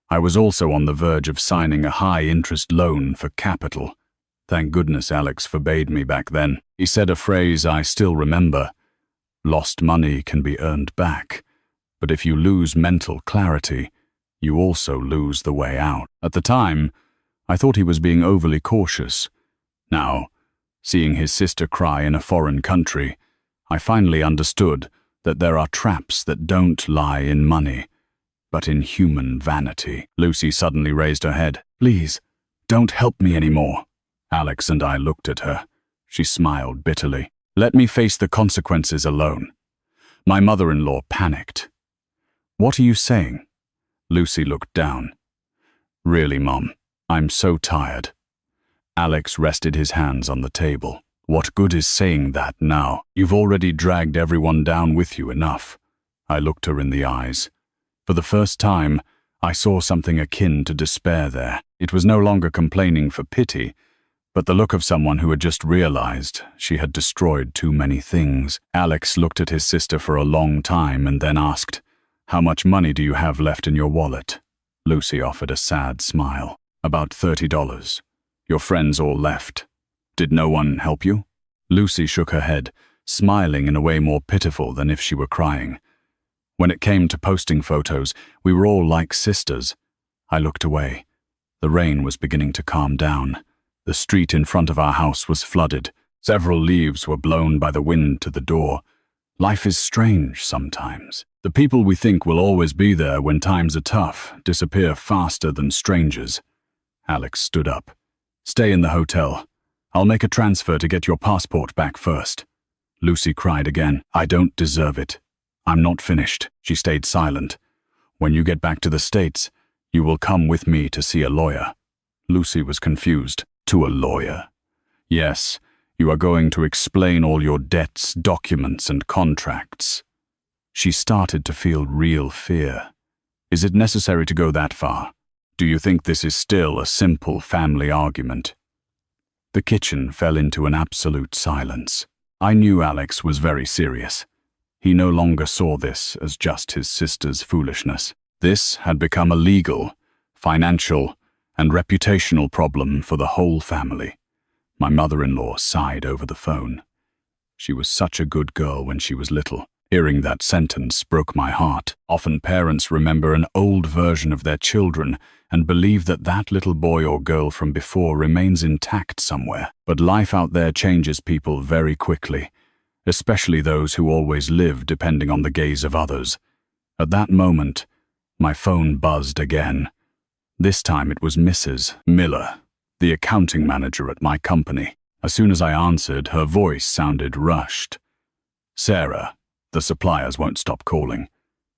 I was also on the verge of signing a high-interest loan for capital. Thank goodness Alex forbade me back then. He said a phrase I still remember: "Lost money can be earned back, but if you lose mental clarity, you also lose the way out." At the time, I thought he was being overly cautious. Now, seeing his sister cry in a foreign country, I finally understood that there are traps that don't lie in money, but in human vanity. Lucy suddenly raised her head. "Please, don't help me anymore." Alex and I looked at her. She smiled bitterly. "Let me face the consequences alone." My mother-in-law panicked. "What are you saying?" Lucy looked down. "Really, Mom, I'm so tired." Alex rested his hands on the table. "What good is saying that now? You've already dragged everyone down with you enough." I looked her in the eyes. For the first time, I saw something akin to despair there. It was no longer complaining for pity, but the look of someone who had just realized she had destroyed too many things. Alex looked at his sister for a long time and then asked, "How much money do you have left in your wallet?" Lucy offered a sad smile. "About $30. Your friends all left. Did no one help you?" Lucy shook her head, smiling in a way more pitiful than if she were crying. "When it came to posting photos, we were all like sisters. I looked away. The rain was beginning to calm down. The street in front of our house was flooded. Several leaves were blown by the wind to the door. Life is strange sometimes. The people we think will always be there when times are tough disappear faster than strangers. Alex stood up. Stay in the hotel. I'll make a transfer to get your passport back first. Lucy cried again. I don't deserve it. I'm not finished. She stayed silent. When you get back to the States, you will come with me to see a lawyer. Lucy was confused. To a lawyer? Yes. You are going to explain all your debts, documents, and contracts. She started to feel real fear. Is it necessary to go that far? Do you think this is still a simple family argument? The kitchen fell into an absolute silence. I knew Alex was very serious. He no longer saw this as just his sister's foolishness. This had become a legal, financial, and reputational problem for the whole family. My mother-in-law sighed over the phone. She was such a good girl when she was little. Hearing that sentence broke my heart. Often parents remember an old version of their children and believe that that little boy or girl from before remains intact somewhere. But life out there changes people very quickly, especially those who always live depending on the gaze of others. At that moment, my phone buzzed again. This time it was Mrs. Miller, the accounting manager at my company. As soon as I answered, her voice sounded rushed. Sarah, the suppliers won't stop calling.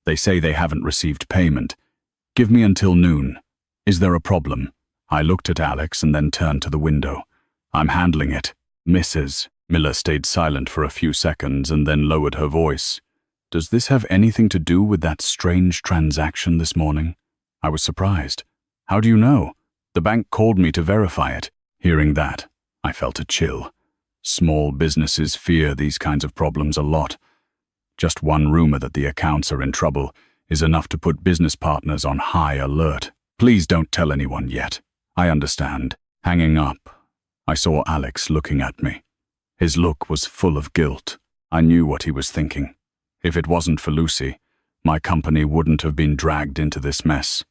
They say they haven't received payment. Give me until noon. Is there a problem? I looked at Alex and then turned to the window. I'm handling it. Mrs. Miller stayed silent for a few seconds and then lowered her voice. Does this have anything to do with that strange transaction this morning? I was surprised. How do you know? The bank called me to verify it. Hearing that, I felt a chill. Small businesses fear these kinds of problems a lot. Just one rumor that the accounts are in trouble is enough to put business partners on high alert. Please don't tell anyone yet. I understand. Hanging up, I saw Alex looking at me. His look was full of guilt. I knew what he was thinking. If it wasn't for Lucy, my company wouldn't have been dragged into this mess.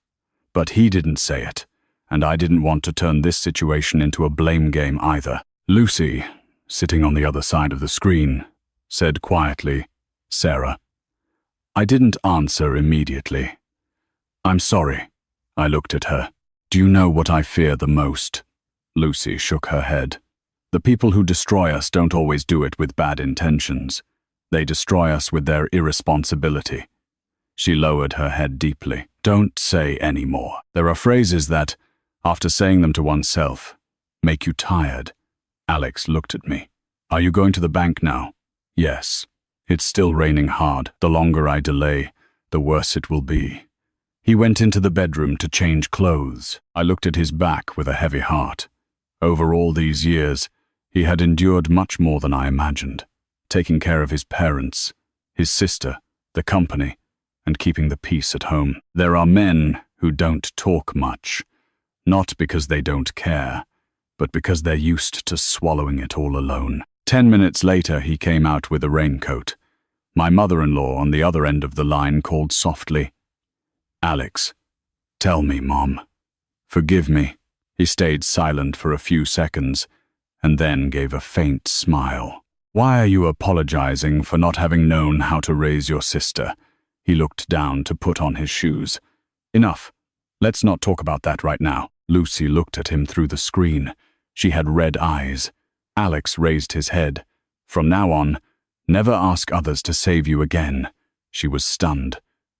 But he didn't say it, and I didn't want to turn this situation into a blame game either. Lucy, sitting on the other side of the screen, said quietly, Sarah. I didn't answer immediately. I'm sorry. I looked at her. Do you know what I fear the most? Lucy shook her head. The people who destroy us don't always do it with bad intentions. They destroy us with their irresponsibility. She lowered her head deeply. Don't say any more. There are phrases that, after saying them to oneself, make you tired. Alex looked at me. Are you going to the bank now? Yes. It's still raining hard. The longer I delay, the worse it will be. He went into the bedroom to change clothes. I looked at his back with a heavy heart. Over all these years, he had endured much more than I imagined, taking care of his parents, his sister, the company, and keeping the peace at home. There are men who don't talk much, not because they don't care, but because they're used to swallowing it all alone. 10 minutes later, he came out with a raincoat. My mother-in-law on the other end of the line called softly, Alex, tell me, Mom. Forgive me. He stayed silent for a few seconds, and then gave a faint smile. Why are you apologizing for not having known how to raise your sister? He looked down to put on his shoes. Enough. Let's not talk about that right now. Lucy looked at him through the screen. She had red eyes. Alex raised his head. From now on, never ask others to save you again. She was stunned.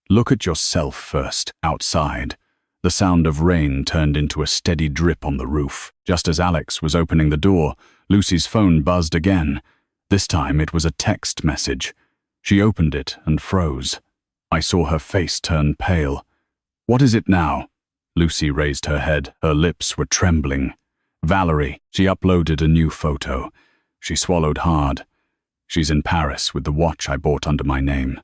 Look at yourself first, outside. The sound of rain turned into a steady drip on the roof. Just as Alex was opening the door, Lucy's phone buzzed again. This time it was a text message. She opened it and froze. I saw her face turn pale. What is it now? Lucy raised her head. Her lips were trembling. Valerie. She uploaded a new photo. She swallowed hard. She's in Paris with the watch I bought under my name.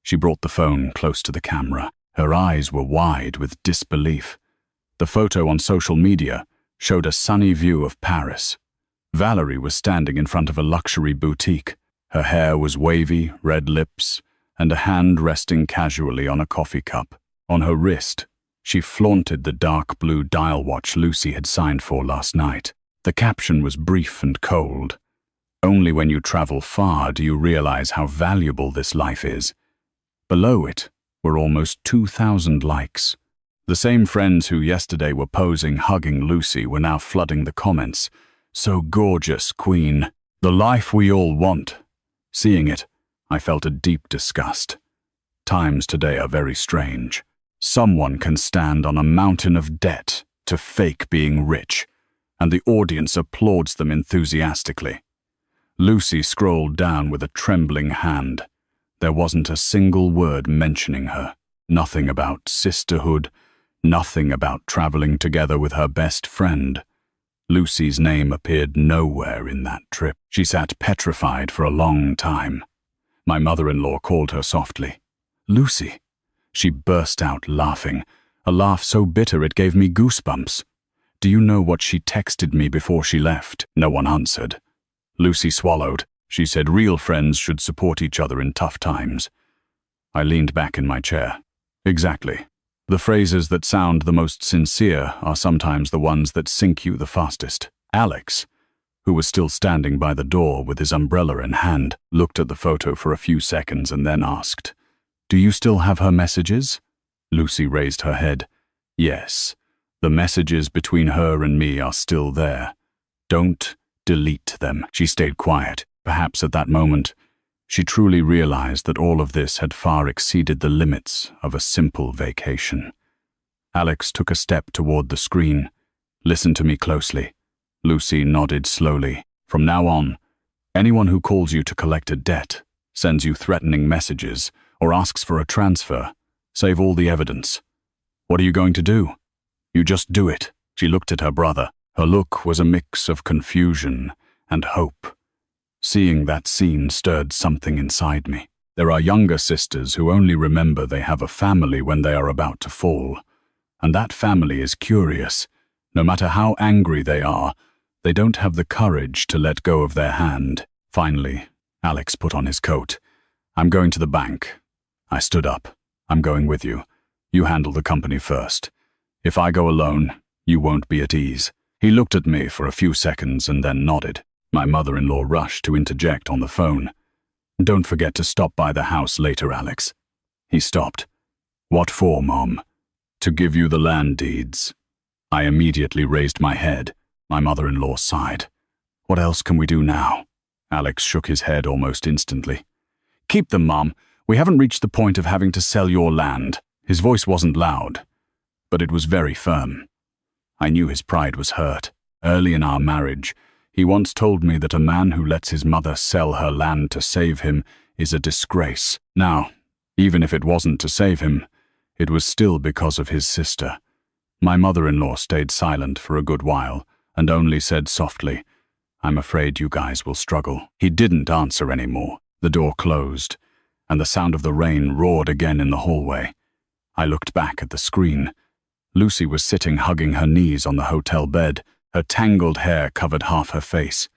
She brought the phone close to the camera. Her eyes were wide with disbelief. The photo on social media showed a sunny view of Paris. Valerie was standing in front of a luxury boutique. Her hair was wavy, red lips, and a hand resting casually on a coffee cup. On her wrist, She flaunted the dark blue dial watch Lucy had signed for last night. The caption was brief and cold. Only when you travel far do you realize how valuable this life is. Below it were almost 2,000 likes. The same friends who yesterday were posing hugging Lucy were now flooding the comments. So gorgeous, Queen. The life we all want. Seeing it, I felt a deep disgust. Times today are very strange. Someone can stand on a mountain of debt to fake being rich, and the audience applauds them enthusiastically. Lucy scrolled down with a trembling hand. There wasn't a single word mentioning her. Nothing about sisterhood, nothing about traveling together with her best friend. Lucy's name appeared nowhere in that trip. She sat petrified for a long time. My mother-in-law called her softly. "Lucy." She burst out laughing, a laugh so bitter it gave me goosebumps. "Do you know what she texted me before she left?" No one answered. Lucy swallowed. She said real friends should support each other in tough times. I leaned back in my chair. Exactly. The phrases that sound the most sincere are sometimes the ones that sink you the fastest. Alex, who was still standing by the door with his umbrella in hand, looked at the photo for a few seconds and then asked, "Do you still have her messages?" Lucy raised her head. "Yes, the messages between her and me are still there. Don't delete them." She stayed quiet. Perhaps at that moment, she truly realized that all of this had far exceeded the limits of a simple vacation. Alex took a step toward the screen. "Listen to me closely." Lucy nodded slowly. "From now on, anyone who calls you to collect a debt, sends you threatening messages, or asks for a transfer, save all the evidence. What are you going to do? You just do it." She looked at her brother. Her look was a mix of confusion and hope. Seeing that scene stirred something inside me. There are younger sisters who only remember they have a family when they are about to fall. And that family is curious. No matter how angry they are, they don't have the courage to let go of their hand. Finally, Alex put on his coat. "I'm going to the bank." I stood up. "I'm going with you. You handle the company first. If I go alone, you won't be at ease." He looked at me for a few seconds and then nodded. My mother-in-law rushed to interject on the phone. "Don't forget to stop by the house later, Alex." He stopped. "What for, Mom?" "To give you the land deeds." I immediately raised my head. My mother-in-law sighed. "What else can we do now?" Alex shook his head almost instantly. "Keep them, Mom. We haven't reached the point of having to sell your land." His voice wasn't loud, but it was very firm. I knew his pride was hurt. Early in our marriage, he once told me that a man who lets his mother sell her land to save him is a disgrace. Now, even if it wasn't to save him, it was still because of his sister. My mother-in-law stayed silent for a good while and only said softly, "I'm afraid you guys will struggle." He didn't answer anymore. The door closed, and the sound of the rain roared again in the hallway. I looked back at the screen. Lucy was sitting hugging her knees on the hotel bed. Her tangled hair covered half her face.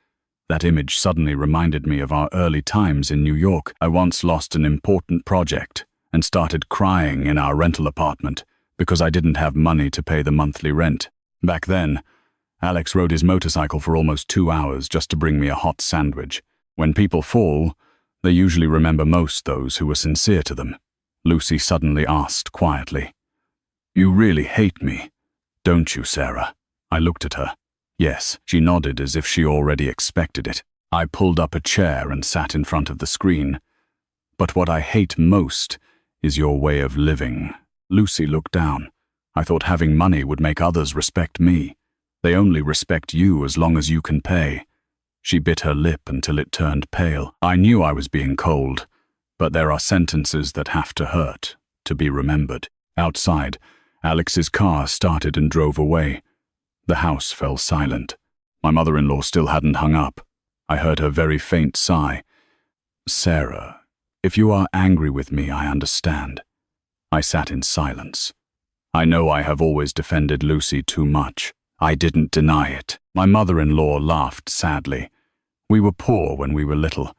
That image suddenly reminded me of our early times in New York. I once lost an important project and started crying in our rental apartment because I didn't have money to pay the monthly rent. Back then, Alex rode his motorcycle for almost 2 hours just to bring me a hot sandwich. When people fall, they usually remember most those who were sincere to them. Lucy suddenly asked quietly, "You really hate me, don't you, Sarah?" I looked at her. Yes, she nodded as if she already expected it. I pulled up a chair and sat in front of the screen. "But what I hate most is your way of living." Lucy looked down. "I thought having money would make others respect me. They only respect you as long as you can pay." She bit her lip until it turned pale. I knew I was being cold, but there are sentences that have to hurt, to be remembered. Outside, Alex's car started and drove away. The house fell silent. My mother-in-law still hadn't hung up. I heard her very faint sigh. "Sarah, if you are angry with me, I understand." I sat in silence. I know I have always defended Lucy too much. I didn't deny it. My mother-in-law laughed sadly. "We were poor when we were little.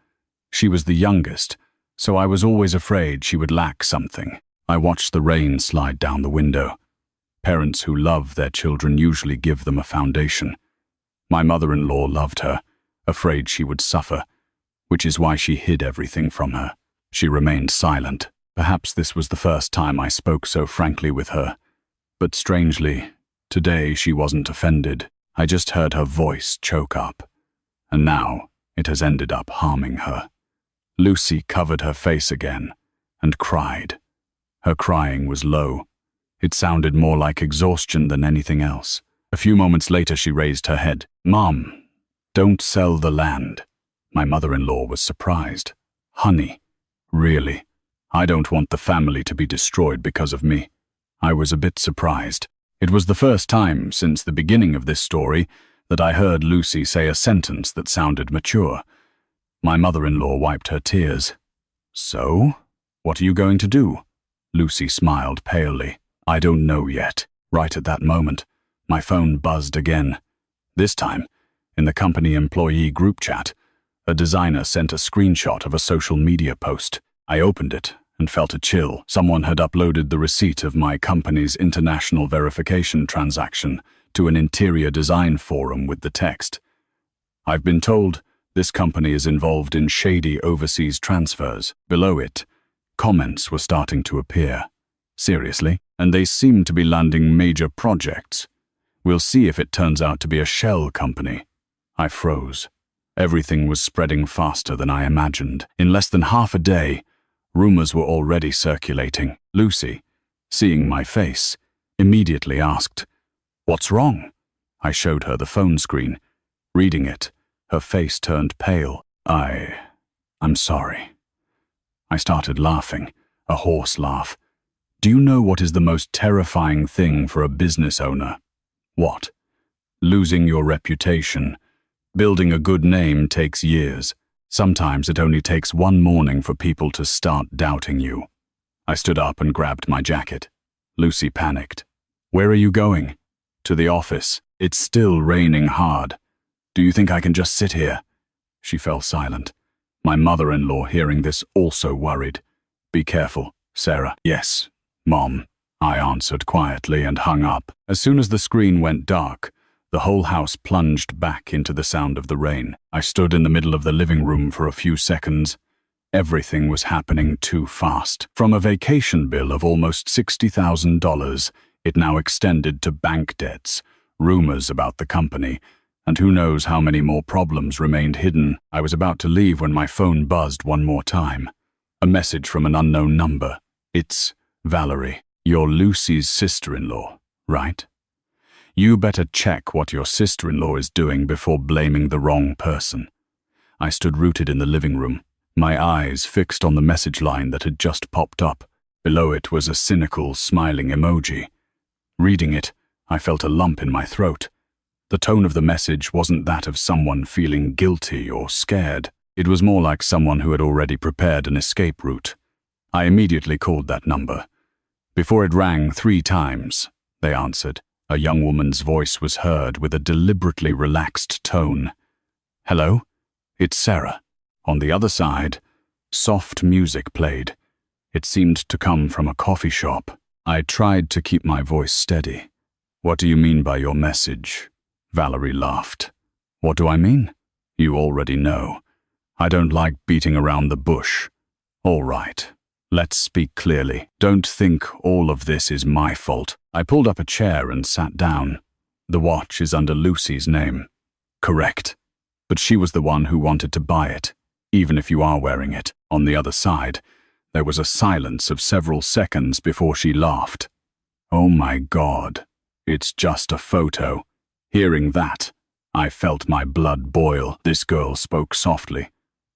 She was the youngest, so I was always afraid she would lack something." I watched the rain slide down the window. Parents who love their children usually give them a foundation. My mother-in-law loved her, afraid she would suffer, which is why she hid everything from her. She remained silent. Perhaps this was the first time I spoke so frankly with her. But strangely, today she wasn't offended. I just heard her voice choke up. And now it has ended up harming her. Lucy covered her face again and cried. Her crying was low. It sounded more like exhaustion than anything else. A few moments later she raised her head. "Mom, don't sell the land." My mother-in-law was surprised. "Honey, really? I don't want the family to be destroyed because of me." I was a bit surprised. It was the first time since the beginning of this story that I heard Lucy say a sentence that sounded mature. My mother-in-law wiped her tears. "So, what are you going to do?" Lucy smiled palely. "I don't know yet." Right at that moment, my phone buzzed again. This time, in the company employee group chat, a designer sent a screenshot of a social media post. I opened it and felt a chill. Someone had uploaded the receipt of my company's international verification transaction to an interior design forum with the text, "I've been told this company is involved in shady overseas transfers." Below it, comments were starting to appear. "Seriously? And they seem to be landing major projects. We'll see if it turns out to be a shell company." I froze. Everything was spreading faster than I imagined. In less than half a day, rumors were already circulating. Lucy, seeing my face, immediately asked, "What's wrong?" I showed her the phone screen. Reading it, her face turned pale. I'm sorry." I started laughing, a hoarse laugh. "Do you know what is the most terrifying thing for a business owner?" "What?" "Losing your reputation. Building a good name takes years. Sometimes it only takes one morning for people to start doubting you." I stood up and grabbed my jacket. Lucy panicked. "Where are you going?" "To the office. It's still raining hard. Do you think I can just sit here?" She fell silent. My mother-in-law, hearing this, also worried. "Be careful, Sarah." "Yes, Mom," I answered quietly and hung up. As soon as the screen went dark, the whole house plunged back into the sound of the rain. I stood in the middle of the living room for a few seconds. Everything was happening too fast. From a vacation bill of almost $60,000, it now extended to bank debts, rumors about the company, and who knows how many more problems remained hidden. I was about to leave when my phone buzzed one more time. A message from an unknown number. "It's Valerie. You're Lucy's sister-in-law, right? You better check what your sister-in-law is doing before blaming the wrong person." I stood rooted in the living room, my eyes fixed on the message line that had just popped up. Below it was a cynical, smiling emoji. Reading it, I felt a lump in my throat. The tone of the message wasn't that of someone feeling guilty or scared. It was more like someone who had already prepared an escape route. I immediately called that number. Before it rang 3 times, they answered. A young woman's voice was heard with a deliberately relaxed tone. "Hello? It's Sarah." On the other side, soft music played. It seemed to come from a coffee shop. I tried to keep my voice steady. "What do you mean by your message?" Valerie laughed. "What do I mean? You already know. I don't like beating around the bush. All right. Let's speak clearly. Don't think all of this is my fault." I pulled up a chair and sat down. "The watch is under Lucy's name." "Correct. But she was the one who wanted to buy it, even if you are wearing it." On the other side, there was a silence of several seconds before she laughed. "Oh my God, it's just a photo." Hearing that, I felt my blood boil. This girl spoke softly,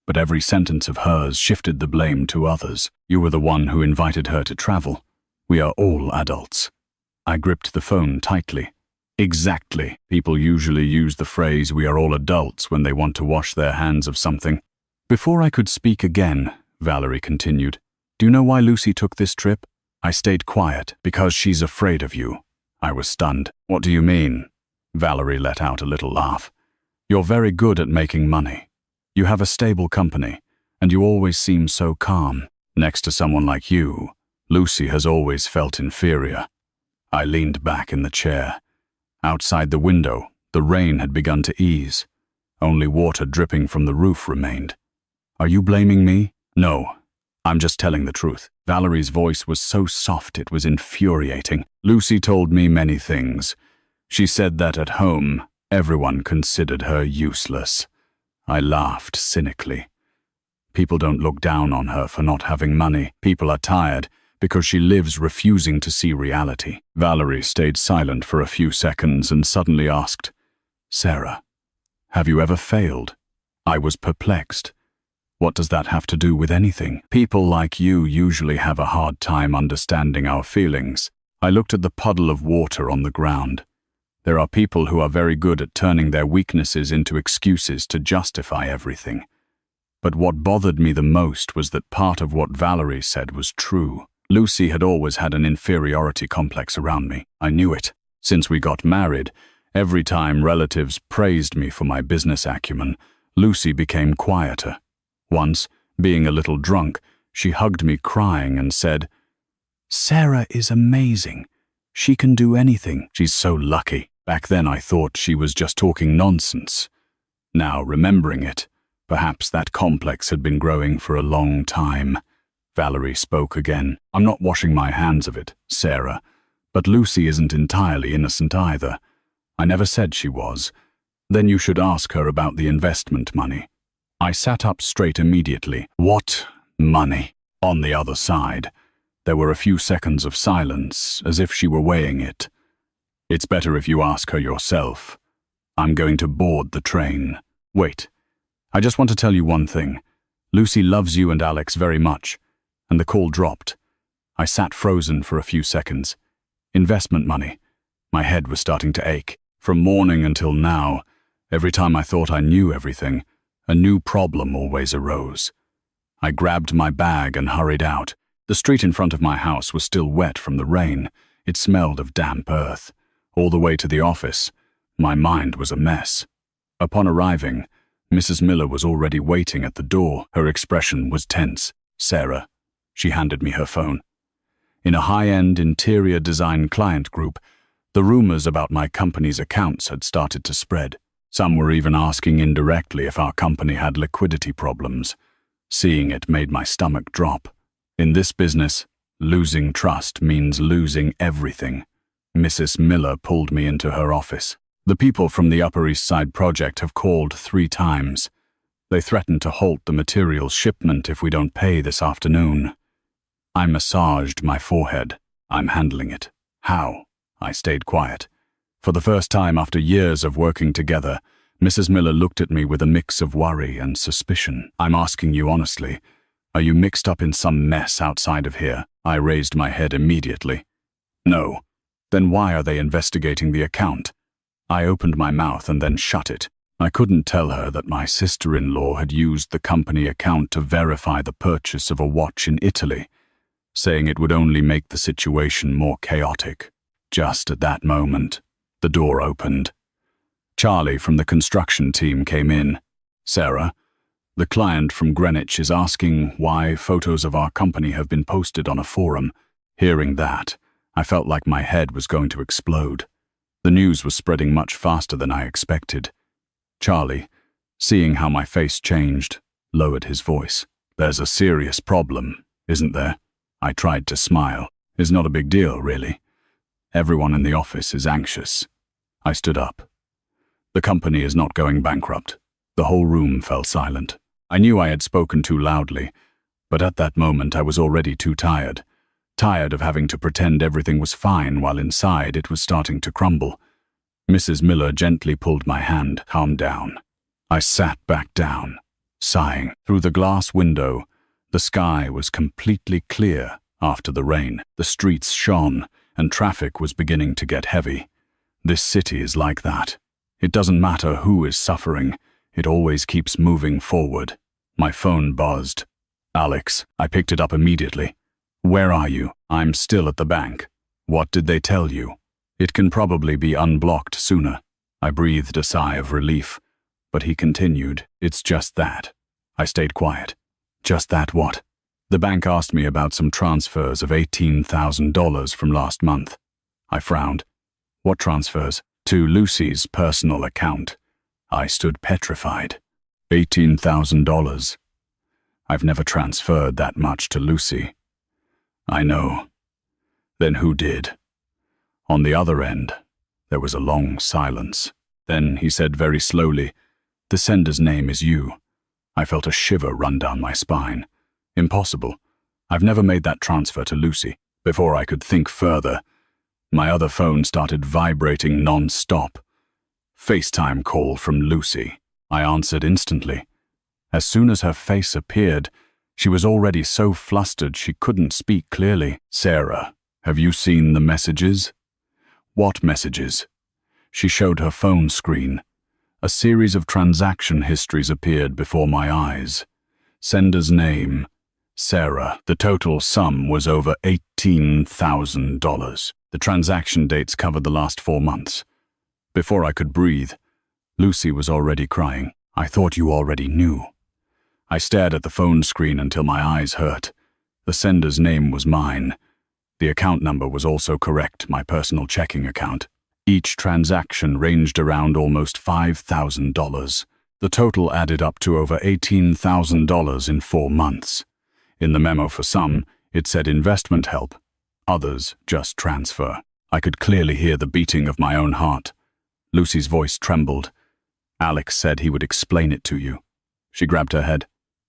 but every sentence of hers shifted the blame to others. "You were the one who invited her to travel. We are all adults." I gripped the phone tightly. "Exactly. People usually use the phrase 'we are all adults' when they want to wash their hands of something." Before I could speak again, Valerie continued, "Do you know why Lucy took this trip?" I stayed quiet. "Because she's afraid of you." I was stunned. "What do you mean?" Valerie let out a little laugh. "You're very good at making money. You have a stable company, and you always seem so calm. Next to someone like you, Lucy has always felt inferior." I leaned back in the chair. Outside the window, the rain had begun to ease. Only water dripping from the roof remained. Are you blaming me? No, I'm just telling the truth. Valerie's voice was so soft it was infuriating. Lucy told me many things. She said that at home, everyone considered her useless. I laughed cynically. People don't look down on her for not having money. People are tired because she lives refusing to see reality. Valerie stayed silent for a few seconds and suddenly asked, "Sarah, have you ever failed?" I was perplexed. What does that have to do with anything? People like you usually have a hard time understanding our feelings. I looked at the puddle of water on the ground. There are people who are very good at turning their weaknesses into excuses to justify everything. But what bothered me the most was that part of what Valerie said was true. Lucy had always had an inferiority complex around me. I knew it. Since we got married, every time relatives praised me for my business acumen, Lucy became quieter. Once, being a little drunk, she hugged me crying and said, "Sarah is amazing. She can do anything. She's so lucky." Back then I thought she was just talking nonsense. Now, remembering it, perhaps that complex had been growing for a long time. Valerie spoke again. "I'm not washing my hands of it, Sarah, but Lucy isn't entirely innocent either. I never said she was. Then you should ask her about the investment money." I sat up straight immediately. What money? On the other side, there were a few seconds of silence, as if she were weighing it. "It's better if you ask her yourself. I'm going to board the train." "Wait, I just want to tell you one thing. Lucy loves you and Alex very much." And the call dropped. I sat frozen for a few seconds. Investment money. My head was starting to ache. From morning until now, every time I thought I knew everything, a new problem always arose. I grabbed my bag and hurried out. The street in front of my house was still wet from the rain. It smelled of damp earth. All the way to the office, my mind was a mess. Upon arriving, Mrs. Miller was already waiting at the door. Her expression was tense. "Sarah." She handed me her phone. In a high-end interior design client group, the rumors about my company's accounts had started to spread. Some were even asking indirectly if our company had liquidity problems. Seeing it made my stomach drop. In this business, losing trust means losing everything. Mrs. Miller pulled me into her office. "The people from the Upper East Side project have called 3 times. They threatened to halt the materials shipment if we don't pay this afternoon." I massaged my forehead. "I'm handling it." "How?" I stayed quiet. For the first time after years of working together, Mrs. Miller looked at me with a mix of worry and suspicion. "I'm asking you honestly, are you mixed up in some mess outside of here?" I raised my head immediately. "No." "Then why are they investigating the account?" I opened my mouth and then shut it. I couldn't tell her that my sister-in-law had used the company account to verify the purchase of a watch in Italy, saying it would only make the situation more chaotic. Just at that moment, the door opened. Charlie from the construction team came in. "Sarah, the client from Greenwich is asking why photos of our company have been posted on a forum." Hearing that, I felt like my head was going to explode. The news was spreading much faster than I expected. Charlie, seeing how my face changed, lowered his voice. "There's a serious problem, isn't there?" I tried to smile. "It's not a big deal, really. Everyone in the office is anxious." I stood up. "The company is not going bankrupt." The whole room fell silent. I knew I had spoken too loudly, but at that moment I was already too tired. Tired of having to pretend everything was fine while inside it was starting to crumble. Mrs. Miller gently pulled my hand. "Calm down." I sat back down, sighing. Through the glass window, the sky was completely clear after the rain. The streets shone, and traffic was beginning to get heavy. This city is like that. It doesn't matter who is suffering, it always keeps moving forward. My phone buzzed. "Alex." I picked it up immediately. "Where are you?" "I'm still at the bank." "What did they tell you?" "It can probably be unblocked sooner." I breathed a sigh of relief, but he continued, "It's just that." I stayed quiet. "Just that what?" "The bank asked me about some transfers of $18,000 from last month." I frowned. What transfers? To Lucy's personal account. I stood petrified. $18,000. I've never transferred that much to Lucy. I know. Then who did? On the other end, there was a long silence. Then he said very slowly, "The sender's name is you." I felt a shiver run down my spine. Impossible. I've never made that transfer to Lucy. Before I could think further, my other phone started vibrating non-stop. FaceTime call from Lucy. I answered instantly. As soon as her face appeared, she was already so flustered she couldn't speak clearly. "Sarah, have you seen the messages?" "What messages?" She showed her phone screen. A series of transaction histories appeared before my eyes. Sender's name, Sarah. The total sum was over $18,000. The transaction dates covered the last 4 months. Before I could breathe, Lucy was already crying. "I thought you already knew." I stared at the phone screen until my eyes hurt. The sender's name was mine. The account number was also correct, my personal checking account. Each transaction ranged around almost $5,000. The total added up to over $18,000 in 4 months. In the memo for some, it said investment help. Others, just transfer. I could clearly hear the beating of my own heart. Lucy's voice trembled. "Alex said he would explain it to you." She grabbed her head.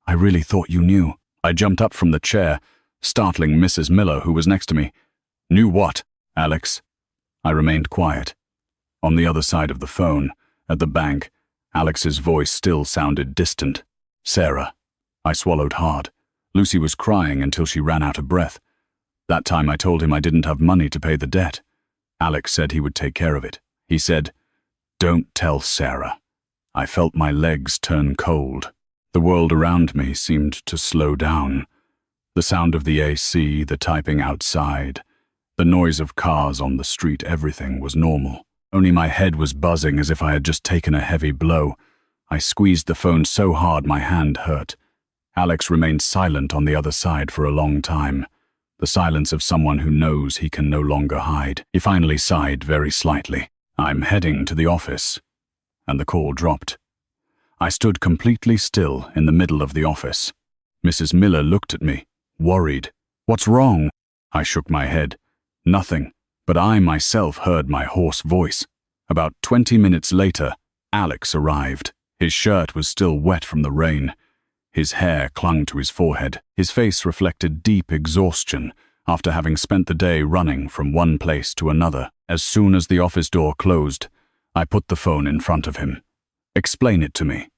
"I really thought you knew." I jumped up from the chair, startling Mrs. Miller, who was next to me. "Knew what, Alex?" I remained quiet. On the other side of the phone, at the bank, Alex's voice still sounded distant. "Sarah." I swallowed hard. Lucy was crying until she ran out of breath. That time I told him I didn't have money to pay the debt. Alex said he would take care of it. He said, "Don't tell Sarah." I felt my legs turn cold. The world around me seemed to slow down. The sound of the AC, the typing outside, the noise of cars on the street, everything was normal. Only my head was buzzing as if I had just taken a heavy blow. I squeezed the phone so hard my hand hurt. Alex remained silent on the other side for a long time. The silence of someone who knows he can no longer hide. He finally sighed very slightly. "I'm heading to the office." And the call dropped. I stood completely still in the middle of the office. Mrs. Miller looked at me, worried. "What's wrong?" I shook my head. Nothing, but I myself heard my hoarse voice. About 20 minutes later, Alex arrived. His shirt was still wet from the rain. His hair clung to his forehead. His face reflected deep exhaustion after having spent the day running from one place to another. As soon as the office door closed, I put the phone in front of him. "Explain it to me."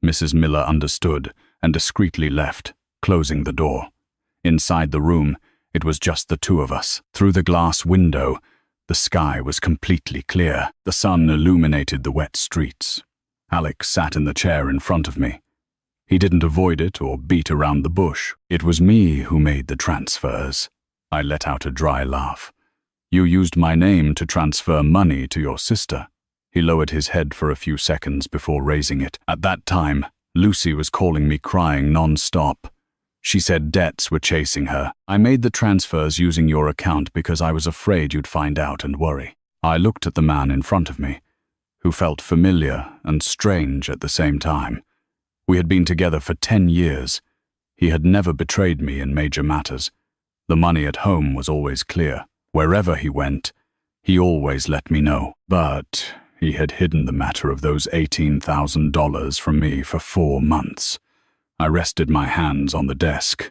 Mrs. Miller understood and discreetly left, closing the door. Inside the room, it was just the two of us. Through the glass window, the sky was completely clear. The sun illuminated the wet streets. Alex sat in the chair in front of me. He didn't avoid it or beat around the bush. "It was me who made the transfers." I let out a dry laugh. "You used my name to transfer money to your sister." He lowered his head for a few seconds before raising it. At that time, Lucy was calling me crying non-stop. She said debts were chasing her. "I made the transfers using your account because I was afraid you'd find out and worry." I looked at the man in front of me, who felt familiar and strange at the same time. We had been together for 10 years. He had never betrayed me in major matters. The money at home was always clear. Wherever he went, he always let me know. But he had hidden the matter of those $18,000 from me for 4 months. I rested my hands on the desk.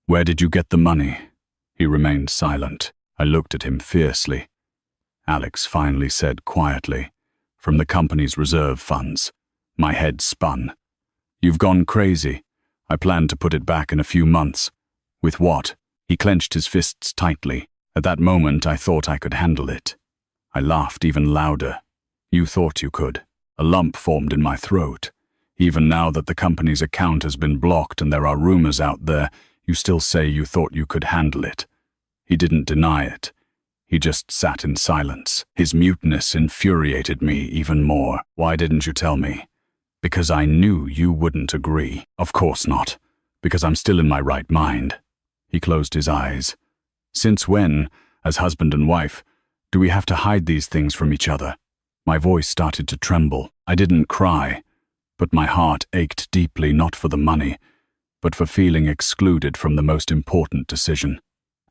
"Where did you get the money?" He remained silent. I looked at him fiercely. Alex finally said quietly, "From the company's reserve funds." My head spun. "You've gone crazy. I planned to put it back in a few months." "With what?" He clenched his fists tightly. At that moment, I thought I could handle it. I laughed even louder. "You thought you could." A lump formed in my throat. "Even now that the company's account has been blocked and there are rumors out there, you still say you thought you could handle it." He didn't deny it. He just sat in silence. His muteness infuriated me even more. "Why didn't you tell me?" "Because I knew you wouldn't agree." "Of course not. Because I'm still in my right mind." He closed his eyes. "Since when, as husband and wife, Do we have to hide these things from each other? My voice started to tremble. I didn't cry, but my heart ached deeply, not for the money, but for feeling excluded from the most important decision.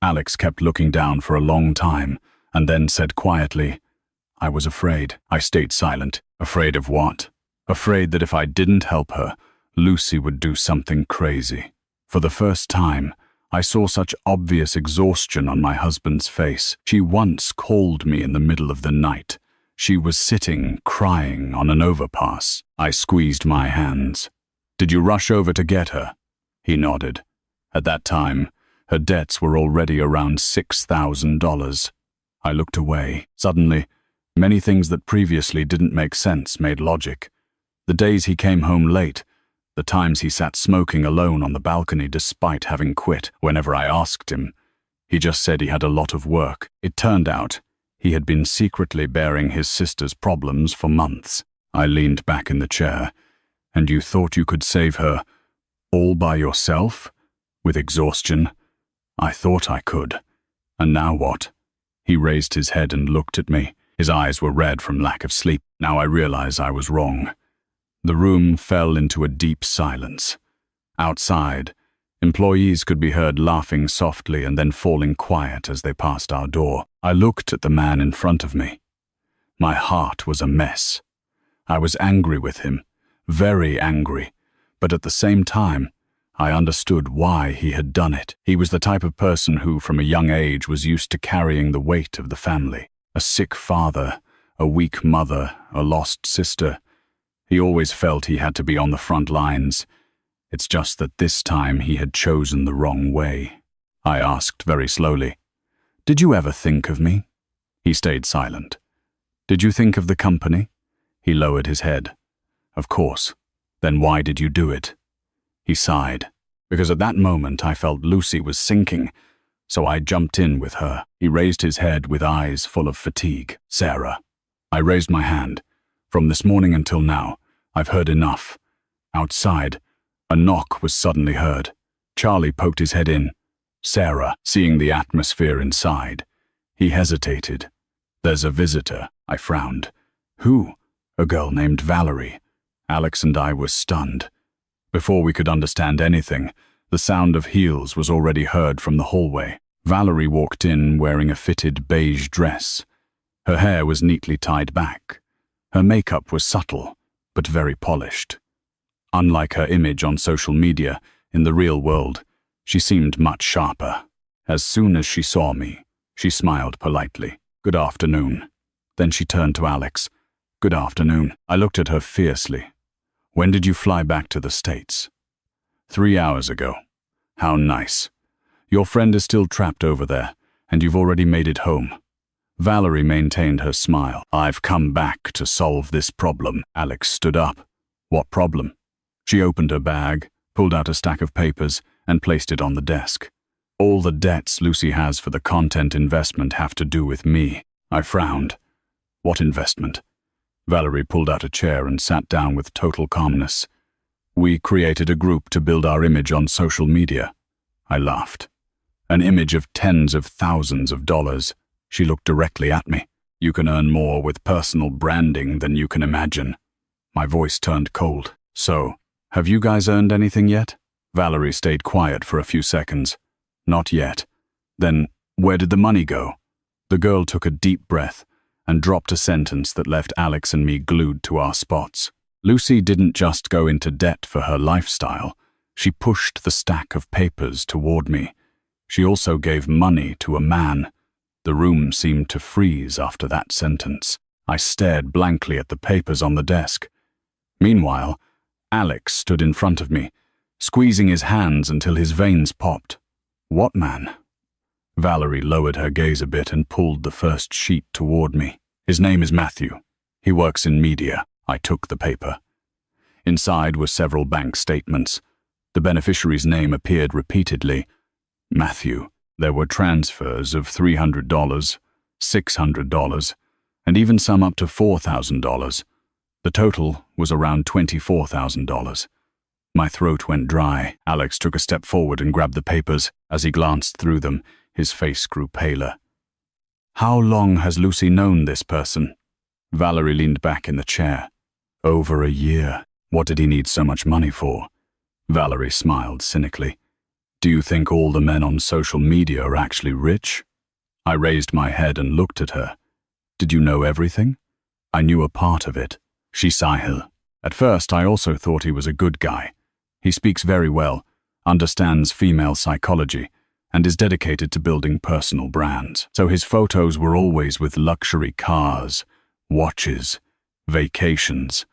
Alex kept looking down for a long time, and then said quietly, "I was afraid." I stayed silent. Afraid of what? Afraid that if I didn't help her, Lucy would do something crazy. For the first time, I saw such obvious exhaustion on my husband's face. She once called me in the middle of the night. She was sitting, crying, on an overpass. I squeezed my hands. "Did you rush over to get her?" He nodded. At that time, her debts were already around $6,000. I looked away. Suddenly, many things that previously didn't make sense made logic. The days he came home late, the times he sat smoking alone on the balcony despite having quit. Whenever I asked him, he just said he had a lot of work. It turned out he had been secretly bearing his sister's problems for months. I leaned back in the chair. "And you thought you could save her all by yourself? With exhaustion?" "I thought I could. And now what?" He raised his head and looked at me. His eyes were red from lack of sleep. Now I realize I was wrong. The room fell into a deep silence. Outside, employees could be heard laughing softly and then falling quiet as they passed our door. I looked at the man in front of me. My heart was a mess. I was angry with him, very angry, but at the same time, I understood why he had done it. He was the type of person who, from a young age, was used to carrying the weight of the family. A sick father, a weak mother, a lost sister. He always felt he had to be on the front lines. It's just that this time he had chosen the wrong way. I asked very slowly, "Did you ever think of me?" He stayed silent. "Did you think of the company?" He lowered his head. "Of course. Then why did you do it?" He sighed. "Because at that moment I felt Lucy was sinking, so I jumped in with her." He raised his head with eyes full of fatigue. "Sarah." I raised my hand. "From this morning until now, I've heard enough." Outside, a knock was suddenly heard. Charlie poked his head in. "Sarah," seeing the atmosphere inside. He hesitated. "There's a visitor." I frowned. "Who?" "A girl named Valerie." Alex and I were stunned. Before we could understand anything, the sound of heels was already heard from the hallway. Valerie walked in wearing a fitted beige dress. Her hair was neatly tied back. Her makeup was subtle, but very polished. Unlike her image on social media, in the real world, she seemed much sharper. As soon as she saw me, she smiled politely. "Good afternoon." Then she turned to Alex. "Good afternoon." I looked at her fiercely. "When did you fly back to the States?" 3 hours ago. "How nice. Your friend is still trapped over there, and you've already made it home." Valerie maintained her smile. "I've come back to solve this problem." Alex stood up. "What problem?" She opened her bag, pulled out a stack of papers, and placed it on the desk. "All the debts Lucy has for the content investment have to do with me." I frowned. "What investment?" Valerie pulled out a chair and sat down with total calmness. "We created a group to build our image on social media." I laughed. "An image of tens of thousands of dollars." She looked directly at me. "You can earn more with personal branding than you can imagine." My voice turned cold. "So, have you guys earned anything yet?" Valerie stayed quiet for a few seconds. "Not yet." "Then, where did the money go?" The girl took a deep breath and dropped a sentence that left Alex and me glued to our spots. Lucy didn't just go into debt for her lifestyle. She pushed the stack of papers toward me. She also gave money to a man. The room seemed to freeze after that sentence. I stared blankly at the papers on the desk. Meanwhile, Alex stood in front of me, squeezing his hands until his veins popped. "What man?" Valerie lowered her gaze a bit and pulled the first sheet toward me. "His name is Matthew. He works in media." I took the paper. Inside were several bank statements. The beneficiary's name appeared repeatedly. Matthew. There were transfers of $300, $600, and even some up to $4,000. The total was around $24,000. My throat went dry. Alex took a step forward and grabbed the papers. As he glanced through them, his face grew paler. How long has Lucy known this person? Valerie leaned back in the chair. Over a year. What did he need so much money for? Valerie smiled cynically. Do you think all the men on social media are actually rich? I raised my head and looked at her. Did you know everything? I knew a part of it. She sighed. At first, I also thought he was a good guy. He speaks very well, understands female psychology, and is dedicated to building personal brands. So his photos were always with luxury cars, watches, vacations.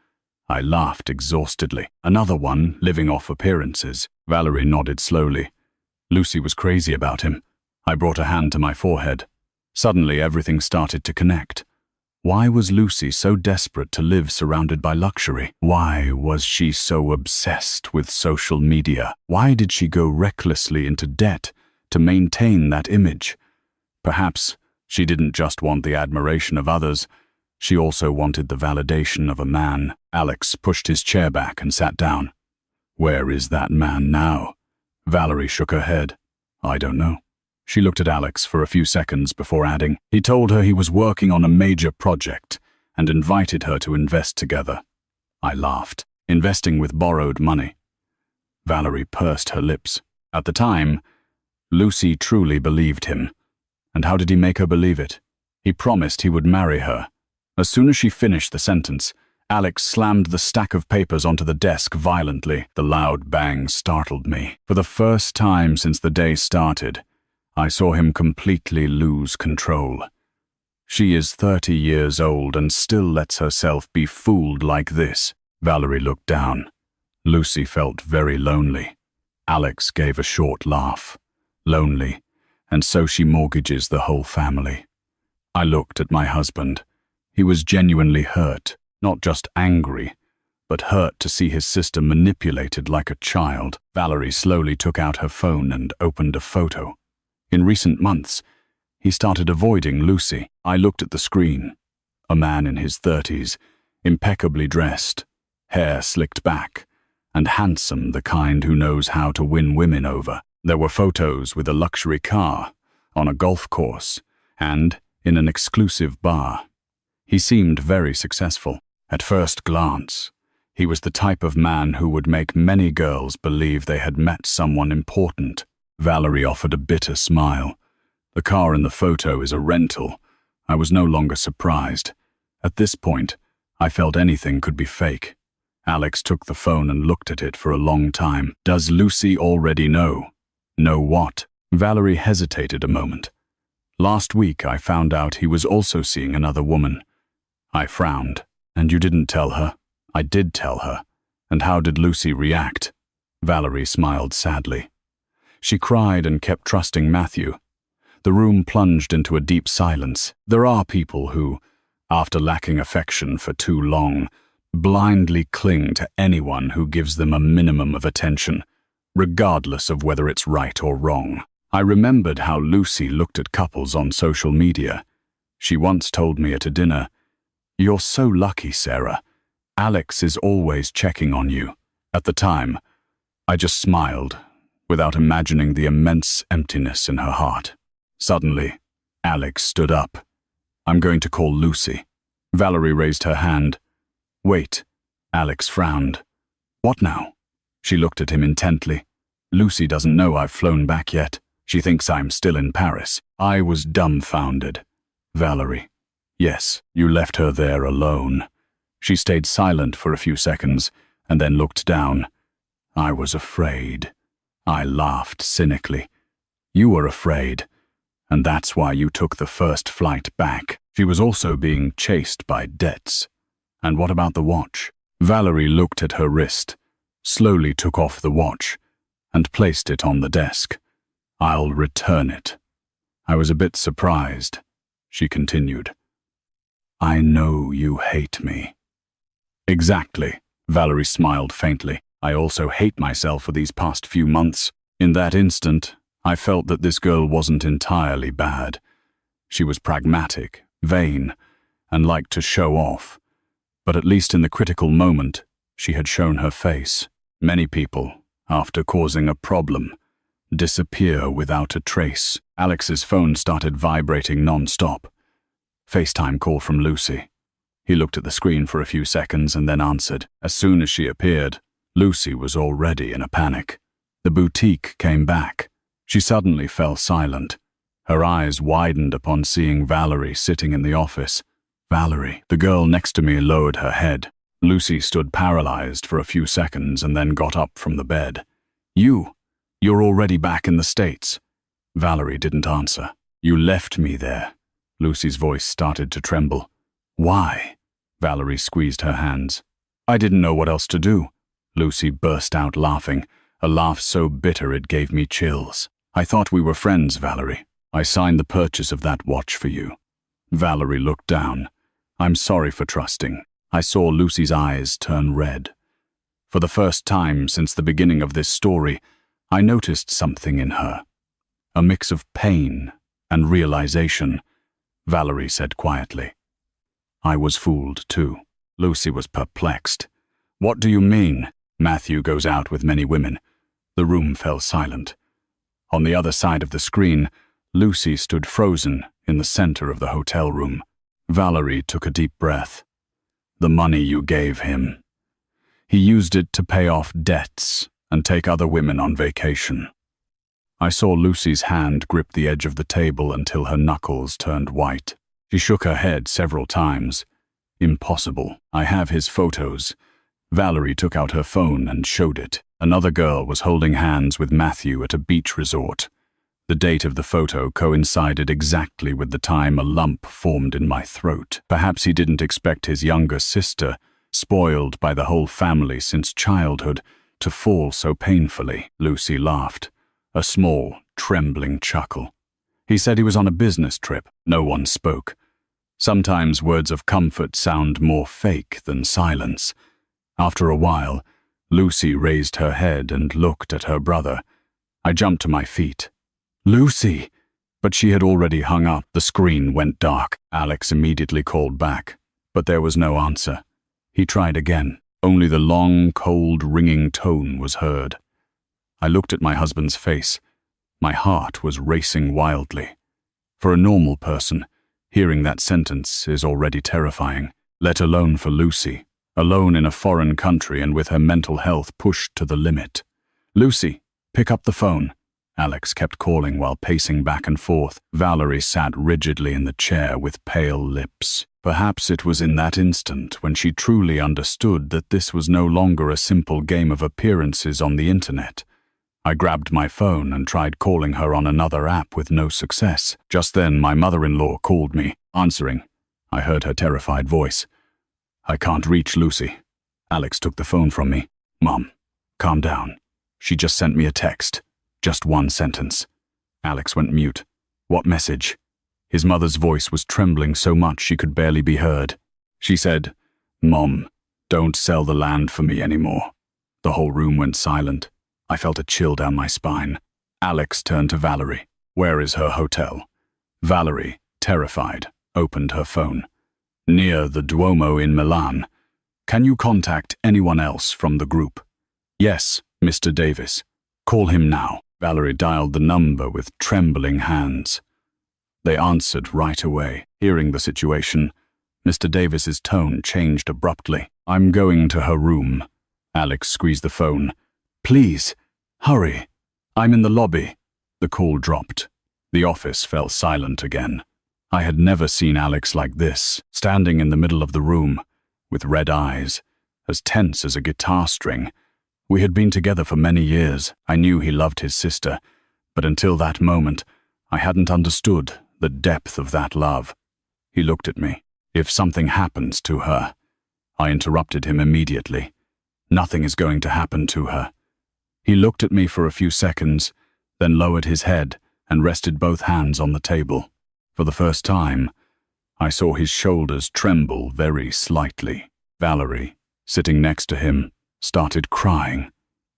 I laughed exhaustedly. Another one, living off appearances. Valerie nodded slowly. Lucy was crazy about him. I brought a hand to my forehead. Suddenly, everything started to connect. Why was Lucy so desperate to live surrounded by luxury? Why was she so obsessed with social media? Why did she go recklessly into debt to maintain that image? Perhaps she didn't just want the admiration of others. She also wanted the validation of a man. Alex pushed his chair back and sat down. Where is that man now? Valerie shook her head. I don't know. She looked at Alex for a few seconds before adding, he told her he was working on a major project and invited her to invest together. I laughed. Investing with borrowed money. Valerie pursed her lips. At the time, Lucy truly believed him. And how did he make her believe it? He promised he would marry her. As soon as she finished the sentence, Alex slammed the stack of papers onto the desk violently. The loud bang startled me. For the first time since the day started, I saw him completely lose control. She is 30 years old and still lets herself be fooled like this. Valerie looked down. Lucy felt very lonely. Alex gave a short laugh. Lonely, and so she mortgages the whole family. I looked at my husband. He was genuinely hurt, not just angry, but hurt to see his sister manipulated like a child. Valerie slowly took out her phone and opened a photo. In recent months, he started avoiding Lucy. I looked at the screen. A man in his 30s, impeccably dressed, hair slicked back, and handsome, the kind who knows how to win women over. There were photos with a luxury car, on a golf course, and in an exclusive bar. He seemed very successful. At first glance, he was the type of man who would make many girls believe they had met someone important. Valerie offered a bitter smile. The car in the photo is a rental. I was no longer surprised. At this point, I felt anything could be fake. Alex took the phone and looked at it for a long time. Does Lucy already know? Know what? Valerie hesitated a moment. Last week, I found out he was also seeing another woman. I frowned. And you didn't tell her? I did tell her. And how did Lucy react? Valerie smiled sadly. She cried and kept trusting Matthew. The room plunged into a deep silence. There are people who, after lacking affection for too long, blindly cling to anyone who gives them a minimum of attention, regardless of whether it's right or wrong. I remembered how Lucy looked at couples on social media. She once told me at a dinner, "You're so lucky, Sarah. Alex is always checking on you." At the time, I just smiled, without imagining the immense emptiness in her heart. Suddenly, Alex stood up. "I'm going to call Lucy." Valerie raised her hand. "Wait." Alex frowned. "What now?" She looked at him intently. "Lucy doesn't know I've flown back yet. She thinks I'm still in Paris." I was dumbfounded. "Valerie, yes, you left her there alone." She stayed silent for a few seconds and then looked down. "I was afraid." I laughed cynically. "You were afraid, and that's why you took the first flight back." She was also being chased by debts. And what about the watch? Valerie looked at her wrist, slowly took off the watch, and placed it on the desk. "I'll return it." I was a bit surprised. She continued, "I know you hate me." "Exactly," Valerie smiled faintly. "I also hate myself for these past few months." In that instant, I felt that this girl wasn't entirely bad. She was pragmatic, vain, and liked to show off. But at least in the critical moment, she had shown her face. Many people, after causing a problem, disappear without a trace. Alex's phone started vibrating non-stop. FaceTime call from Lucy. He looked at the screen for a few seconds and then answered. As soon as she appeared, Lucy was already in a panic. The boutique came back. She suddenly fell silent. Her eyes widened upon seeing Valerie sitting in the office. Valerie. The girl next to me lowered her head. Lucy stood paralyzed for a few seconds and then got up from the bed. You're already back in the States. Valerie didn't answer. You left me there. Lucy's voice started to tremble. Why? Valerie squeezed her hands. I didn't know what else to do. Lucy burst out laughing, a laugh so bitter it gave me chills. I thought we were friends, Valerie. I signed the purchase of that watch for you. Valerie looked down. I'm sorry for trusting. I saw Lucy's eyes turn red. For the first time since the beginning of this story, I noticed something in her. A mix of pain and realization. Valerie said quietly. I was fooled too. Lucy was perplexed. What do you mean? Matthew goes out with many women. The room fell silent. On the other side of the screen, Lucy stood frozen in the center of the hotel room. Valerie took a deep breath. The money you gave him. He used it to pay off debts and take other women on vacation. I saw Lucy's hand grip the edge of the table until her knuckles turned white. She shook her head several times. Impossible. I have his photos. Valerie took out her phone and showed it. Another girl was holding hands with Matthew at a beach resort. The date of the photo coincided exactly with the time a lump formed in my throat. Perhaps he didn't expect his younger sister, spoiled by the whole family since childhood, to fall so painfully. Lucy laughed, a small, trembling chuckle. He said he was on a business trip. No one spoke. Sometimes words of comfort sound more fake than silence. After a while, Lucy raised her head and looked at her brother. I jumped to my feet. Lucy! But she had already hung up. The screen went dark. Alex immediately called back, but there was no answer. He tried again. Only the long, cold, ringing tone was heard. I looked at my husband's face. My heart was racing wildly. For a normal person, hearing that sentence is already terrifying, let alone for Lucy, alone in a foreign country and with her mental health pushed to the limit. Lucy, pick up the phone. Alex kept calling while pacing back and forth. Valerie sat rigidly in the chair with pale lips. Perhaps it was in that instant when she truly understood that this was no longer a simple game of appearances on the internet. I grabbed my phone and tried calling her on another app with no success. Just then, my mother-in-law called me. Answering, I heard her terrified voice. I can't reach Lucy. Alex took the phone from me. Mom, calm down. She just sent me a text. Just one sentence. Alex went mute. What message? His mother's voice was trembling so much she could barely be heard. She said, Mom, don't sell the land for me anymore. The whole room went silent. I felt a chill down my spine. Alex turned to Valerie. Where is her hotel? Valerie, terrified, opened her phone. Near the Duomo in Milan. Can you contact anyone else from the group? Yes, Mr. Davis. Call him now. Valerie dialed the number with trembling hands. They answered right away. Hearing the situation, Mr. Davis's tone changed abruptly. I'm going to her room. Alex squeezed the phone. Please, hurry. I'm in the lobby. The call dropped. The office fell silent again. I had never seen Alex like this, standing in the middle of the room, with red eyes, as tense as a guitar string. We had been together for many years. I knew he loved his sister, but until that moment, I hadn't understood the depth of that love. He looked at me. If something happens to her, I interrupted him immediately. Nothing is going to happen to her. He looked at me for a few seconds, then lowered his head and rested both hands on the table. For the first time, I saw his shoulders tremble very slightly. Valerie, sitting next to him, started crying.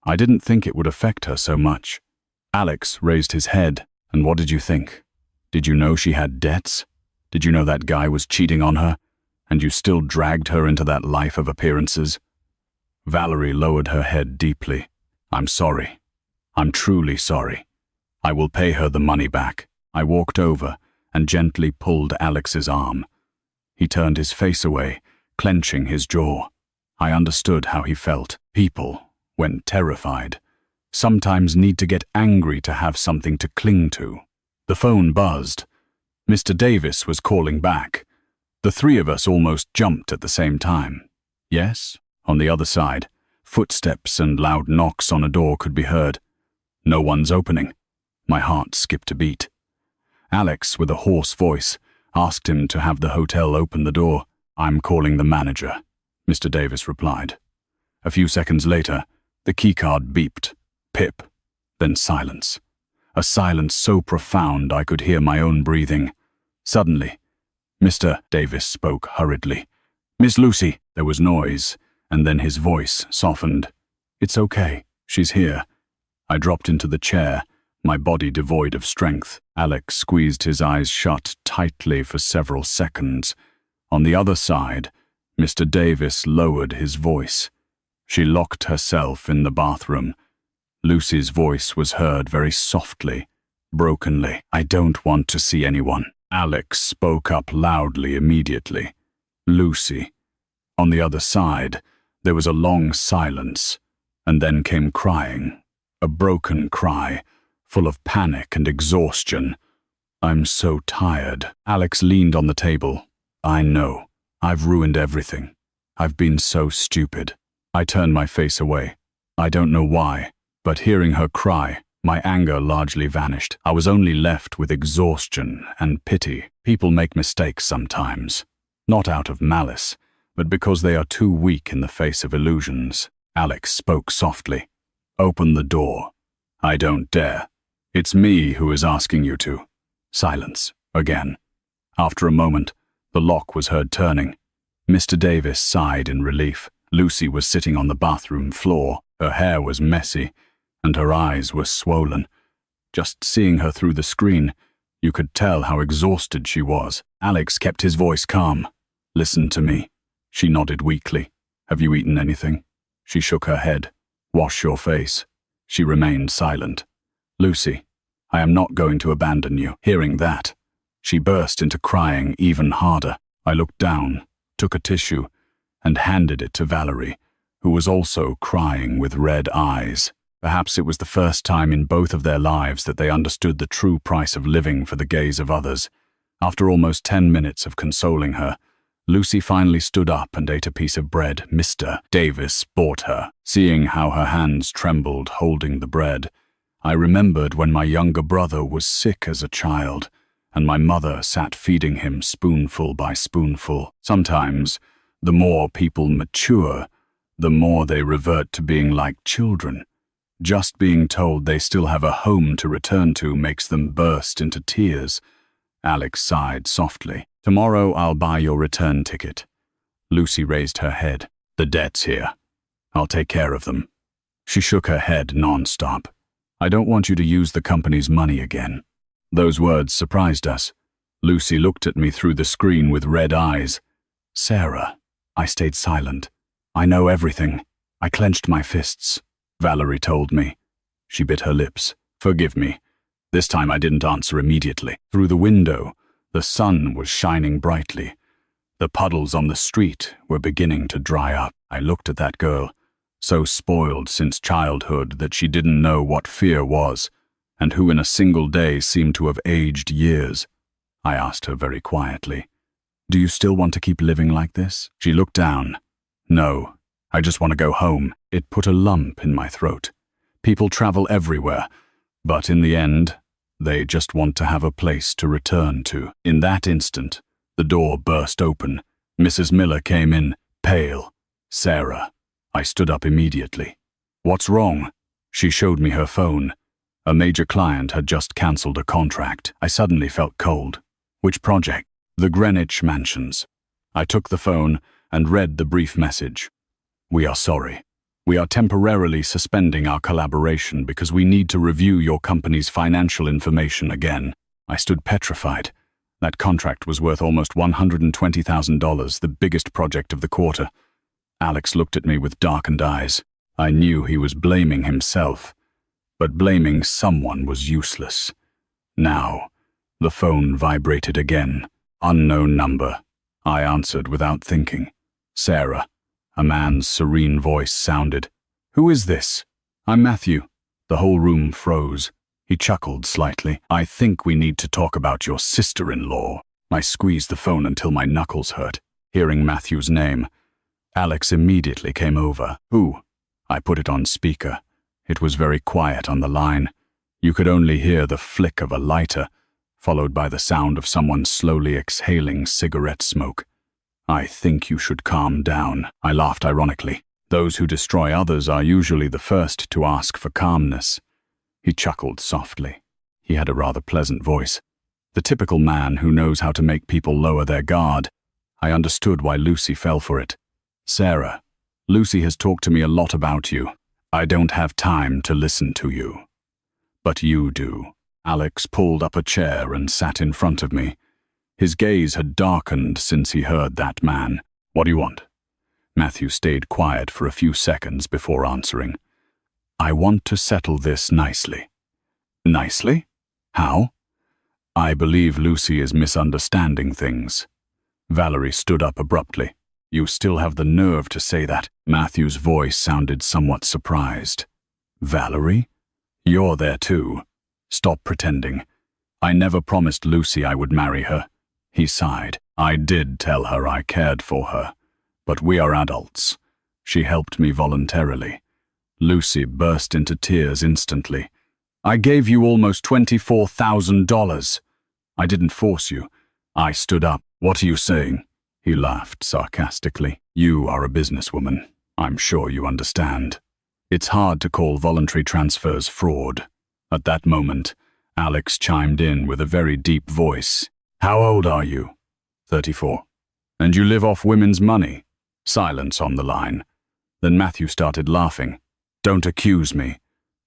I didn't think it would affect her so much. Alex raised his head. And what did you think? Did you know she had debts? Did you know that guy was cheating on her? And you still dragged her into that life of appearances? Valerie lowered her head deeply. I'm sorry. I'm truly sorry. I will pay her the money back. I walked over and gently pulled Alex's arm. He turned his face away, clenching his jaw. I understood how he felt. People, when terrified, sometimes need to get angry to have something to cling to. The phone buzzed. Mr. Davis was calling back. The three of us almost jumped at the same time. Yes, on the other side, footsteps and loud knocks on a door could be heard. No one's opening. My heart skipped a beat. Alex, with a hoarse voice, asked him to have the hotel open the door. "I'm calling the manager," Mr. Davis replied. A few seconds later, the keycard beeped. Pip. Then silence. A silence so profound I could hear my own breathing. Suddenly, Mr. Davis spoke hurriedly. "Miss Lucy." There was noise, and then his voice softened. "It's okay. She's here." I dropped into the chair, my body devoid of strength. Alex squeezed his eyes shut tightly for several seconds. On the other side, Mr. Davis lowered his voice. She locked herself in the bathroom. Lucy's voice was heard very softly, brokenly. "I don't want to see anyone." Alex spoke up loudly immediately. "Lucy." On the other side, there was a long silence, and then came crying, a broken cry, full of panic and exhaustion. "I'm so tired." Alex leaned on the table. "I know. I've ruined everything. I've been so stupid." I turned my face away. I don't know why, but hearing her cry, my anger largely vanished. I was only left with exhaustion and pity. People make mistakes sometimes, not out of malice, but because they are too weak in the face of illusions. Alex spoke softly. "Open the door." "I don't dare. It's me who is asking you to." Silence, again. After a moment, the lock was heard turning. Mr. Davis sighed in relief. Lucy was sitting on the bathroom floor. Her hair was messy, and her eyes were swollen. Just seeing her through the screen, you could tell how exhausted she was. Alex kept his voice calm. "Listen to me." She nodded weakly. "Have you eaten anything?" She shook her head. "Wash your face." She remained silent. "Lucy, I am not going to abandon you." Hearing that, she burst into crying even harder. I looked down, took a tissue, and handed it to Valerie, who was also crying with red eyes. Perhaps it was the first time in both of their lives that they understood the true price of living for the gaze of others. After almost 10 minutes of consoling her, Lucy finally stood up and ate a piece of bread Mr. Davis bought her. Seeing how her hands trembled holding the bread, I remembered when my younger brother was sick as a child, and my mother sat feeding him spoonful by spoonful. Sometimes, the more people mature, the more they revert to being like children. Just being told they still have a home to return to makes them burst into tears. Alex sighed softly. "Tomorrow I'll buy your return ticket." Lucy raised her head. "The debt's here. I'll take care of them." She shook her head non-stop. "I don't want you to use the company's money again." Those words surprised us. Lucy looked at me through the screen with red eyes. "Sarah." I stayed silent. "I know everything." I clenched my fists. Valerie told me. She bit her lips. "Forgive me." This time I didn't answer immediately. Through the window, the sun was shining brightly. The puddles on the street were beginning to dry up. I looked at that girl, so spoiled since childhood that she didn't know what fear was, and who in a single day seemed to have aged years. I asked her very quietly, "Do you still want to keep living like this?" She looked down. "No, I just want to go home." It put a lump in my throat. People travel everywhere, but in the end, they just want to have a place to return to. In that instant, the door burst open. Mrs. Miller came in, pale. "Sarah." I stood up immediately. "What's wrong?" She showed me her phone. A major client had just cancelled a contract. I suddenly felt cold. "Which project?" "The Greenwich Mansions." I took the phone and read the brief message. "We are sorry. We are temporarily suspending our collaboration because we need to review your company's financial information again." I stood petrified. That contract was worth almost $120,000, the biggest project of the quarter. Alex looked at me with darkened eyes. I knew he was blaming himself. but blaming someone was useless. Now, the phone vibrated again. Unknown number. I answered without thinking. Sarah. A man's serene voice sounded. "Who is this?" "I'm Matthew." The whole room froze. He chuckled slightly. "I think we need to talk about your sister-in-law." I squeezed the phone until my knuckles hurt. Hearing Matthew's name, Alex immediately came over. "Who?" I put it on speaker. It was very quiet on the line. You could only hear the flick of a lighter, followed by the sound of someone slowly exhaling cigarette smoke. "I think you should calm down." I laughed ironically. Those who destroy others are usually the first to ask for calmness. He chuckled softly. He had a rather pleasant voice. The typical man who knows how to make people lower their guard. I understood why Lucy fell for it. "Sarah, Lucy has talked to me a lot about you. I don't have time to listen to you." "But you do." Alex pulled up a chair and sat in front of me. His gaze had darkened since he heard that man. "What do you want?" Matthew stayed quiet for a few seconds before answering. "I want to settle this nicely." "Nicely? How?" "I believe Lucy is misunderstanding things." Valerie stood up abruptly. "You still have the nerve to say that?" Matthew's voice sounded somewhat surprised. "Valerie? You're there too. Stop pretending. I never promised Lucy I would marry her." He sighed. "I did tell her I cared for her. But we are adults. She helped me voluntarily." Lucy burst into tears instantly. "I gave you almost $24,000. I didn't force you." I stood up. "What are you saying?" He laughed sarcastically. "You are a businesswoman. I'm sure you understand. It's hard to call voluntary transfers fraud." At that moment, Alex chimed in with a very deep voice. "How old are you?" 34. "And you live off women's money?" Silence on the line. Then Matthew started laughing. "Don't accuse me.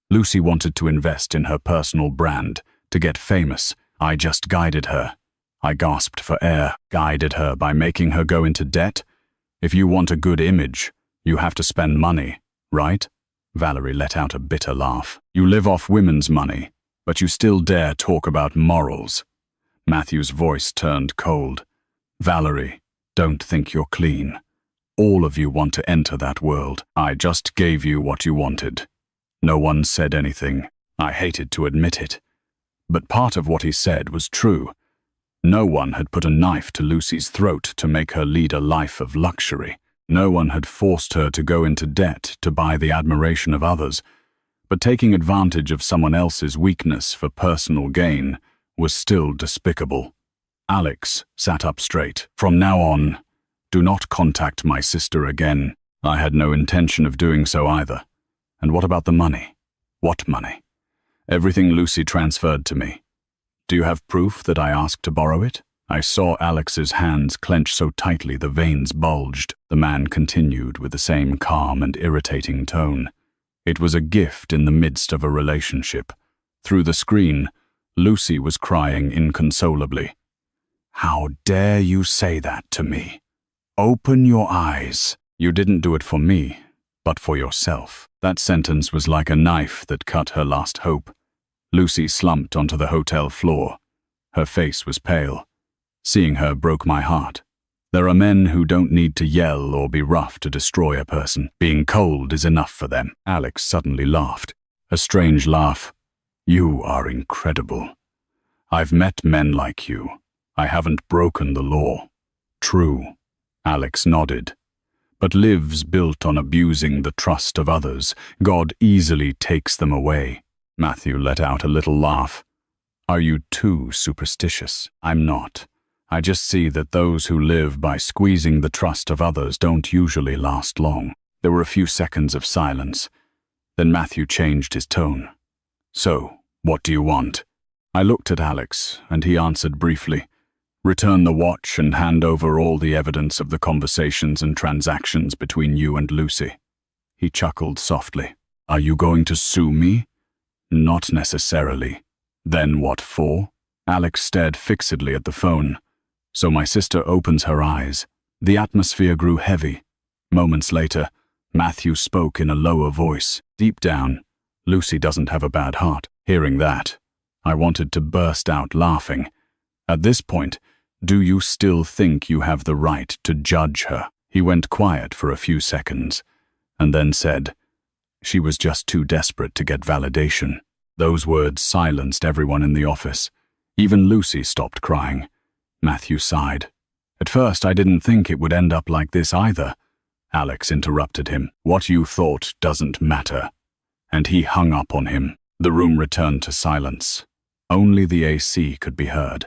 Lucy wanted to invest in her personal brand, to get famous. I just guided her." I gasped for air. "Guided her by making her go into debt? If you want a good image, you have to spend money, right?" Valerie let out a bitter laugh. "You live off women's money, but you still dare talk about morals." Matthew's voice turned cold. "Valerie, don't think you're clean. All of you want to enter that world. I just gave you what you wanted." No one said anything. I hated to admit it. But part of what he said was true. No one had put a knife to Lucy's throat to make her lead a life of luxury. No one had forced her to go into debt to buy the admiration of others. But taking advantage of someone else's weakness for personal gain was still despicable. Alex sat up straight. "From now on, do not contact my sister again." I had no intention of doing so either. "And what about the money?" "What money?" "Everything Lucy transferred to me." "Do you have proof that I asked to borrow it?" I saw Alex's hands clench so tightly the veins bulged. The man continued with the same calm and irritating tone. It was a gift in the midst of a relationship. Through the screen, Lucy was crying inconsolably. "How dare you say that to me? Open your eyes. You didn't do it for me, but for yourself." That sentence was like a knife that cut her last hope. Lucy slumped onto the hotel floor. Her face was pale. Seeing her broke my heart. There are men who don't need to yell or be rough to destroy a person. Being cold is enough for them. Alex suddenly laughed. A strange laugh. "You are incredible. I've met men like you. I haven't broken the law." "True." Alex nodded. "But lives built on abusing the trust of others. God easily takes them away." Matthew let out a little laugh. "Are you too superstitious?" "I'm not. I just see that those who live by squeezing the trust of others don't usually last long." There were a few seconds of silence. Then Matthew changed his tone. "So, what do you want?" I looked at Alex, and he answered briefly. "Return the watch and hand over all the evidence of the conversations and transactions between you and Lucy." He chuckled softly. "Are you going to sue me?" "Not necessarily." "Then what for?" Alex stared fixedly at the phone. So my sister opens her eyes. The atmosphere grew heavy. Moments later, Matthew spoke in a lower voice. "Deep down, Lucy doesn't have a bad heart. Hearing that, I wanted to burst out laughing. At this point, do you still think you have the right to judge her? He went quiet for a few seconds, and then said, "She was just too desperate to get validation." Those words silenced everyone in the office. Even Lucy stopped crying. Matthew sighed. "At first, I didn't think it would end up like this either." Alex interrupted him. "What you thought doesn't matter." And he hung up on him. The room returned to silence. Only the AC could be heard.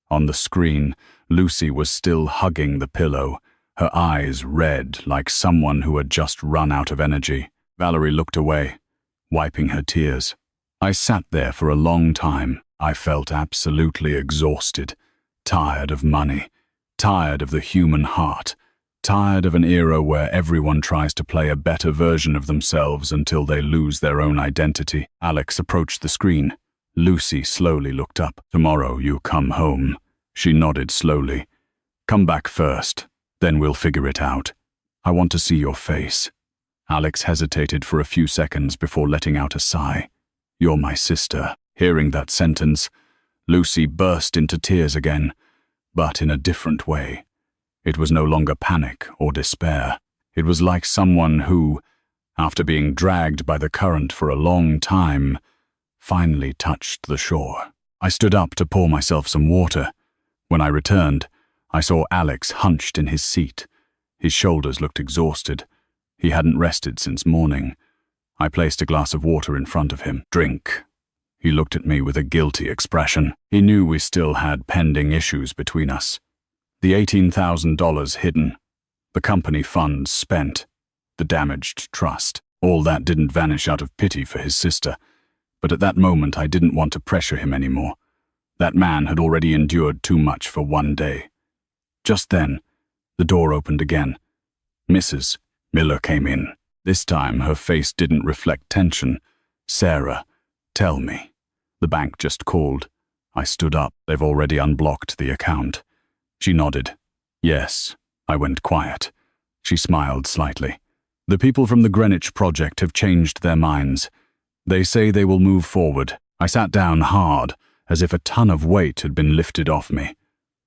On the screen, Lucy was still hugging the pillow, her eyes red like someone who had just run out of energy. Valerie looked away, wiping her tears. I sat there for a long time. I felt absolutely exhausted, tired of money, tired of the human heart, tired of an era where everyone tries to play a better version of themselves until they lose their own identity. Alex approached the screen. Lucy slowly looked up. "Tomorrow you come home." She nodded slowly. "Come back first, then we'll figure it out. I want to see your face." Alex hesitated for a few seconds before letting out a sigh. "You're my sister." Hearing that sentence, Lucy burst into tears again, but in a different way. It was no longer panic or despair. It was like someone who, after being dragged by the current for a long time, finally touched the shore. I stood up to pour myself some water. When I returned, I saw Alex hunched in his seat. His shoulders looked exhausted. He hadn't rested since morning. I placed a glass of water in front of him. "Drink." He looked at me with a guilty expression. He knew we still had pending issues between us. The $18,000 hidden, the company funds spent, the damaged trust. All that didn't vanish out of pity for his sister. But at that moment I didn't want to pressure him anymore. That man had already endured too much for one day. Just then, the door opened again. Mrs. Miller came in. This time her face didn't reflect tension. "Sarah, tell me." "The bank just called." I stood up. "They've already unblocked the account." She nodded. "Yes." I went quiet. She smiled slightly. "The people from the Greenwich project have changed their minds. They say they will move forward." I sat down hard, as if a ton of weight had been lifted off me.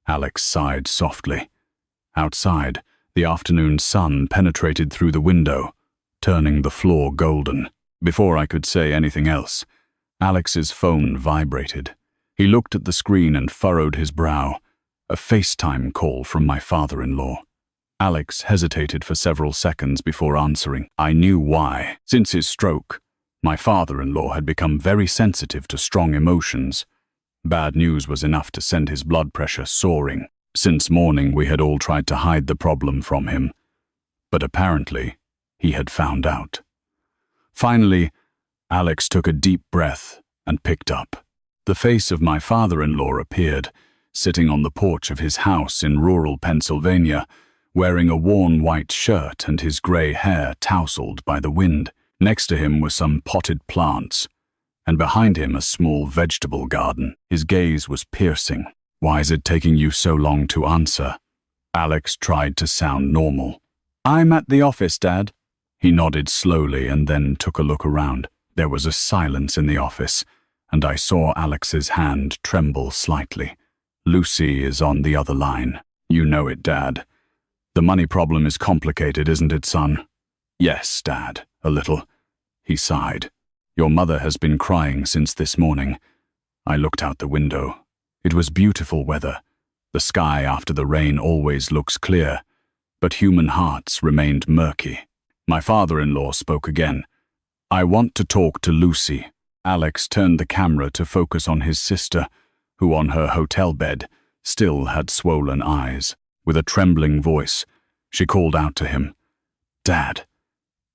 Alex sighed softly. Outside, the afternoon sun penetrated through the window, turning the floor golden. Before I could say anything else, Alex's phone vibrated. He looked at the screen and furrowed his brow. A FaceTime call from my father-in-law. Alex hesitated for several seconds before answering. I knew why. Since his stroke, my father-in-law had become very sensitive to strong emotions. Bad news was enough to send his blood pressure soaring. Since morning, we had all tried to hide the problem from him. But apparently, he had found out. Finally, Alex took a deep breath and picked up. The face of my father-in-law appeared, sitting on the porch of his house in rural Pennsylvania, wearing a worn white shirt and his grey hair tousled by the wind. Next to him were some potted plants, and behind him a small vegetable garden. His gaze was piercing. "Why is it taking you so long to answer?" Alex tried to sound normal. "I'm at the office, Dad." He nodded slowly and then took a look around. There was a silence in the office, and I saw Alex's hand tremble slightly. "Lucy is on the other line." "You know it, Dad. The money problem is complicated, isn't it, son?" "Yes, Dad, a little." He sighed. "Your mother has been crying since this morning." I looked out the window. It was beautiful weather. The sky after the rain always looks clear, but human hearts remained murky. My father-in-law spoke again. "I want to talk to Lucy." Alex turned the camera to focus on his sister, who on her hotel bed still had swollen eyes. With a trembling voice, she called out to him, "Dad."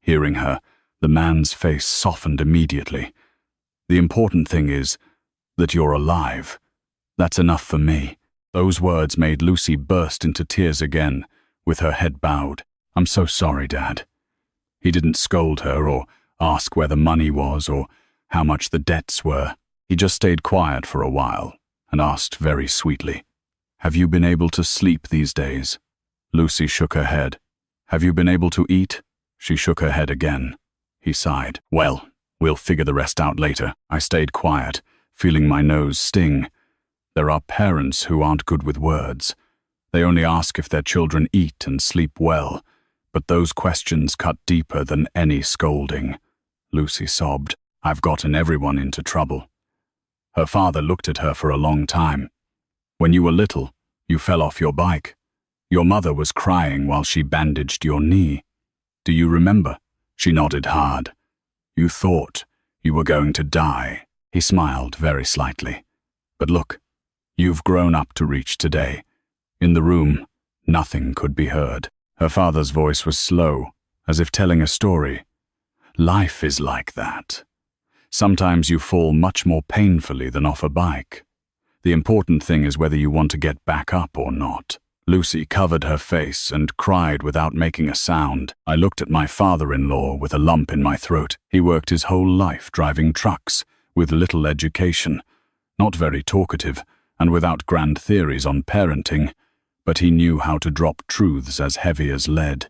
Hearing her, the man's face softened immediately. "The important thing is that you're alive. That's enough for me." Those words made Lucy burst into tears again, with her head bowed. "I'm so sorry, Dad." He didn't scold her or ask where the money was or how much the debts were. He just stayed quiet for a while and asked very sweetly, "Have you been able to sleep these days?" Lucy shook her head. "Have you been able to eat?" She shook her head again. He sighed. "Well, We'll figure the rest out later. I stayed quiet, feeling my nose sting. There are parents who aren't good with words. They only ask if their children eat and sleep well, but those questions cut deeper than any scolding. Lucy sobbed. I've gotten everyone into trouble. Her father looked at her for a long time. When you were little, you fell off your bike. Your mother was crying while she bandaged your knee. Do you remember? She nodded hard. You thought you were going to die. He smiled very slightly. But look, you've grown up to reach today. In the room, nothing could be heard. Her father's voice was slow, as if telling a story. Life is like that. Sometimes you fall much more painfully than off a bike. The important thing is whether you want to get back up or not. Lucy covered her face and cried without making a sound. I looked at my father-in-law with a lump in my throat. He worked his whole life driving trucks, with little education, not very talkative, and without grand theories on parenting, but he knew how to drop truths as heavy as lead.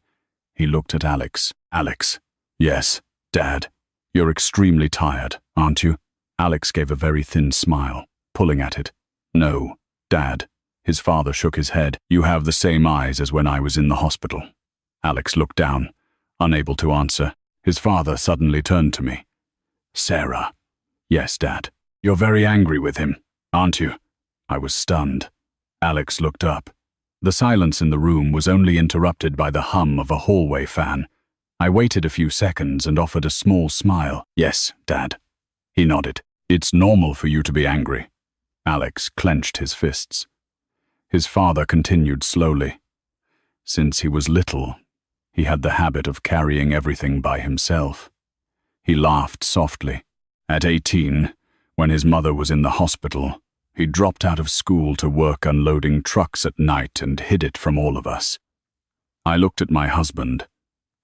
He looked at Alex. Alex. Yes, Dad. You're extremely tired, aren't you? Alex gave a very thin smile, pulling at it. No, Dad. His father shook his head. You have the same eyes as when I was in the hospital. Alex looked down, unable to answer. His father suddenly turned to me. Sarah. Yes, Dad. You're very angry with him, aren't you? I was stunned. Alex looked up. The silence in the room was only interrupted by the hum of a hallway fan. I waited a few seconds and offered a small smile. Yes, Dad. He nodded. It's normal for you to be angry. Alex clenched his fists. His father continued slowly. Since he was little, he had the habit of carrying everything by himself. He laughed softly. At 18, when his mother was in the hospital, he dropped out of school to work unloading trucks at night and hid it from all of us. I looked at my husband.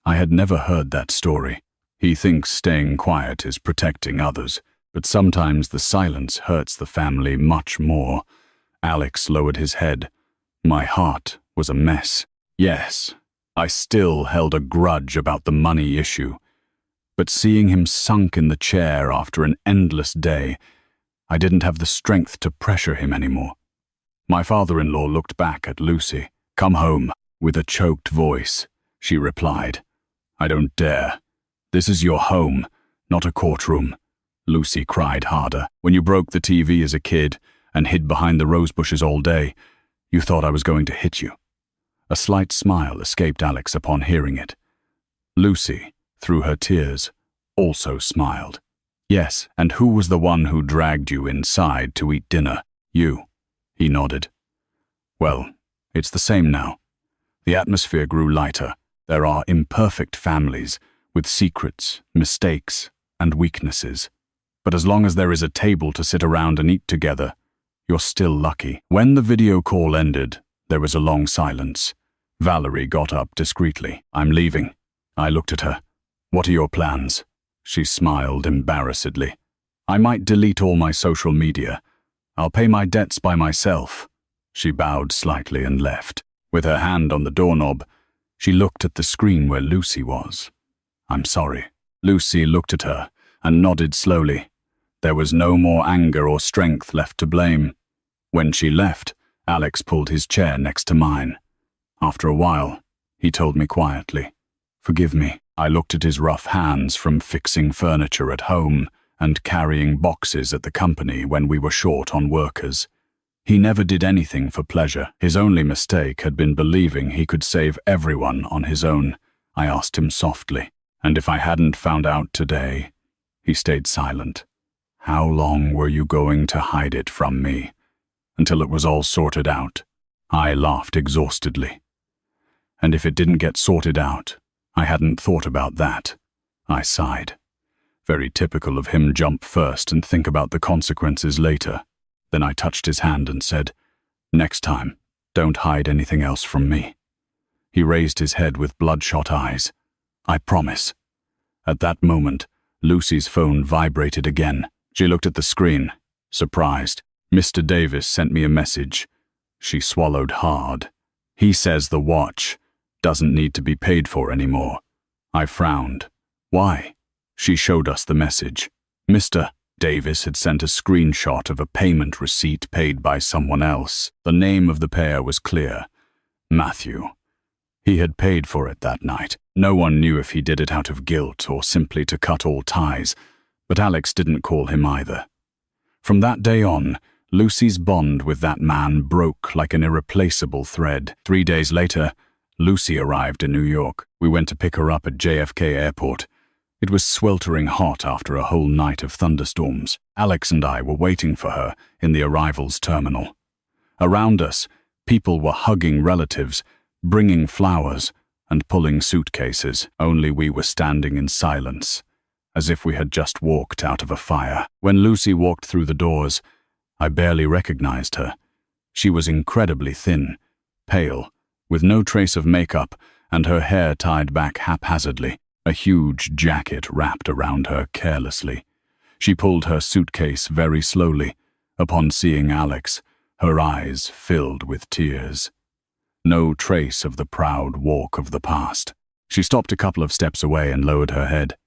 I had never heard that story. He thinks staying quiet is protecting others, but sometimes the silence hurts the family much more. Alex lowered his head. My heart was a mess. Yes, I still held a grudge about the money issue. But seeing him sunk in the chair after an endless day, I didn't have the strength to pressure him anymore. My father-in-law looked back at Lucy. Come home. With a choked voice, she replied. I don't dare. This is your home, not a courtroom. Lucy cried harder. When you broke the TV as a kid and hid behind the rose bushes all day, you thought I was going to hit you. A slight smile escaped Alex upon hearing it. Lucy, through her tears, also smiled. Yes, and who was the one who dragged you inside to eat dinner? You. He nodded. Well, it's the same now. The atmosphere grew lighter. There are imperfect families, with secrets, mistakes, and weaknesses. But as long as there is a table to sit around and eat together, you're still lucky. When the video call ended, there was a long silence. Valerie got up discreetly. I'm leaving. I looked at her. What are your plans? She smiled embarrassedly. I might delete all my social media. I'll pay my debts by myself. She bowed slightly and left. With her hand on the doorknob, she looked at the screen where Lucy was. I'm sorry. Lucy looked at her and nodded slowly. There was no more anger or strength left to blame. When she left, Alex pulled his chair next to mine. After a while, he told me quietly, Forgive me. I looked at his rough hands from fixing furniture at home and carrying boxes at the company when we were short on workers. He never did anything for pleasure. His only mistake had been believing he could save everyone on his own. I asked him softly, and if I hadn't found out today? He stayed silent. How long were you going to hide it from me? Until it was all sorted out. I laughed exhaustedly. And if it didn't get sorted out, I hadn't thought about that. I sighed. Very typical of him, jump first and think about the consequences later. Then I touched his hand and said, Next time, don't hide anything else from me. He raised his head with bloodshot eyes. I promise. At that moment, Lucy's phone vibrated again. She looked at the screen, surprised. Mr. Davis sent me a message. She swallowed hard. He says the watch doesn't need to be paid for anymore. I frowned. Why? She showed us the message. Mr. Davis had sent a screenshot of a payment receipt paid by someone else. The name of the payer was clear: Matthew. He had paid for it that night. No one knew if he did it out of guilt or simply to cut all ties, but Alex didn't call him either. From that day on, Lucy's bond with that man broke like an irreplaceable thread. 3 days later, Lucy arrived in New York. We went to pick her up at JFK Airport. It was sweltering hot after a whole night of thunderstorms. Alex and I were waiting for her in the arrivals terminal. Around us, people were hugging relatives, bringing flowers, and pulling suitcases. Only we were standing in silence, as if we had just walked out of a fire. When Lucy walked through the doors, I barely recognized her. She was incredibly thin, pale, with no trace of makeup, and her hair tied back haphazardly, a huge jacket wrapped around her carelessly. She pulled her suitcase very slowly. Upon seeing Alex, her eyes filled with tears. No trace of the proud walk of the past. She stopped a couple of steps away and lowered her head.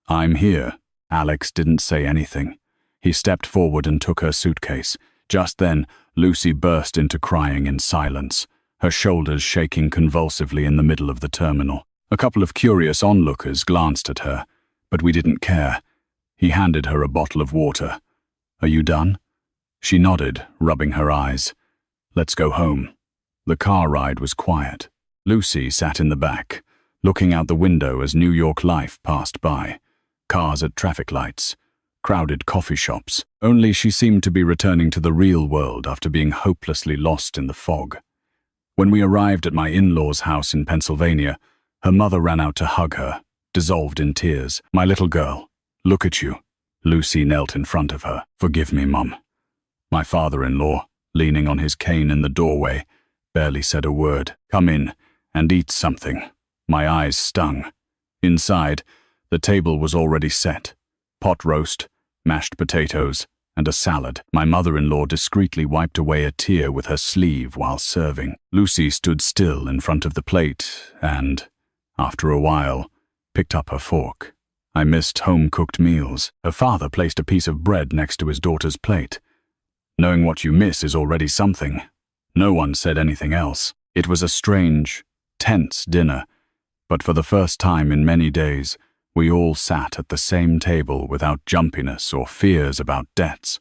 "I'm here." Alex didn't say anything. He stepped forward and took her suitcase. Just then, Lucy burst into crying in silence, her shoulders shaking convulsively in the middle of the terminal. A couple of curious onlookers glanced at her, but we didn't care. He handed her a bottle of water. "Are you done?" She nodded, rubbing her eyes. "Let's go home." The car ride was quiet. Lucy sat in the back, looking out the window as New York life passed by. Cars at traffic lights, crowded coffee shops. Only she seemed to be returning to the real world after being hopelessly lost in the fog. When we arrived at my in-laws' house in Pennsylvania, her mother ran out to hug her, dissolved in tears. "My little girl, look at you." Lucy knelt in front of her. "Forgive me, Mum." My father-in-law, leaning on his cane in the doorway, barely said a word. "Come in and eat something." My eyes stung. Inside, the table was already set. Pot roast, mashed potatoes, and a salad. My mother-in-law discreetly wiped away a tear with her sleeve while serving. Lucy stood still in front of the plate and, after a while, picked up her fork. I missed home-cooked meals. Her father placed a piece of bread next to his daughter's plate. Knowing what you miss is already something. No one said anything else. It was a strange, tense dinner, but for the first time in many days, we all sat at the same table without jumpiness or fears about debts.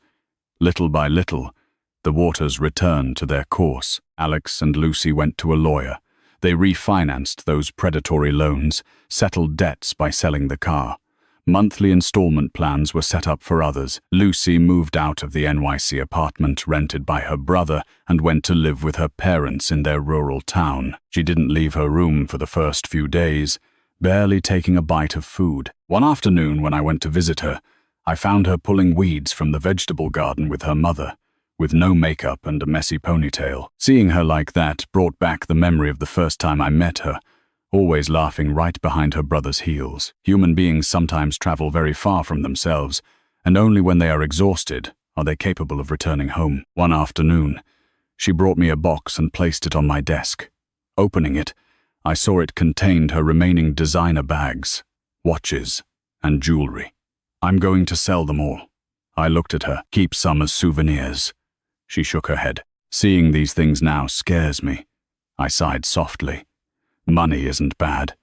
Little by little, the waters returned to their course. Alex and Lucy went to a lawyer. They refinanced those predatory loans, settled debts by selling the car. Monthly installment plans were set up for others. Lucy moved out of the NYC apartment rented by her brother and went to live with her parents in their rural town. She didn't leave her room for the first few days, barely taking a bite of food. One afternoon when I went to visit her, I found her pulling weeds from the vegetable garden with her mother, with no makeup and a messy ponytail. Seeing her like that brought back the memory of the first time I met her, always laughing right behind her brother's heels. Human beings sometimes travel very far from themselves, and only when they are exhausted are they capable of returning home. One afternoon, she brought me a box and placed it on my desk. Opening it, I saw it contained her remaining designer bags, watches, and jewelry. "I'm going to sell them all." I looked at her. "Keep some as souvenirs." She shook her head. "Seeing these things now scares me." I sighed softly. "Money isn't bad."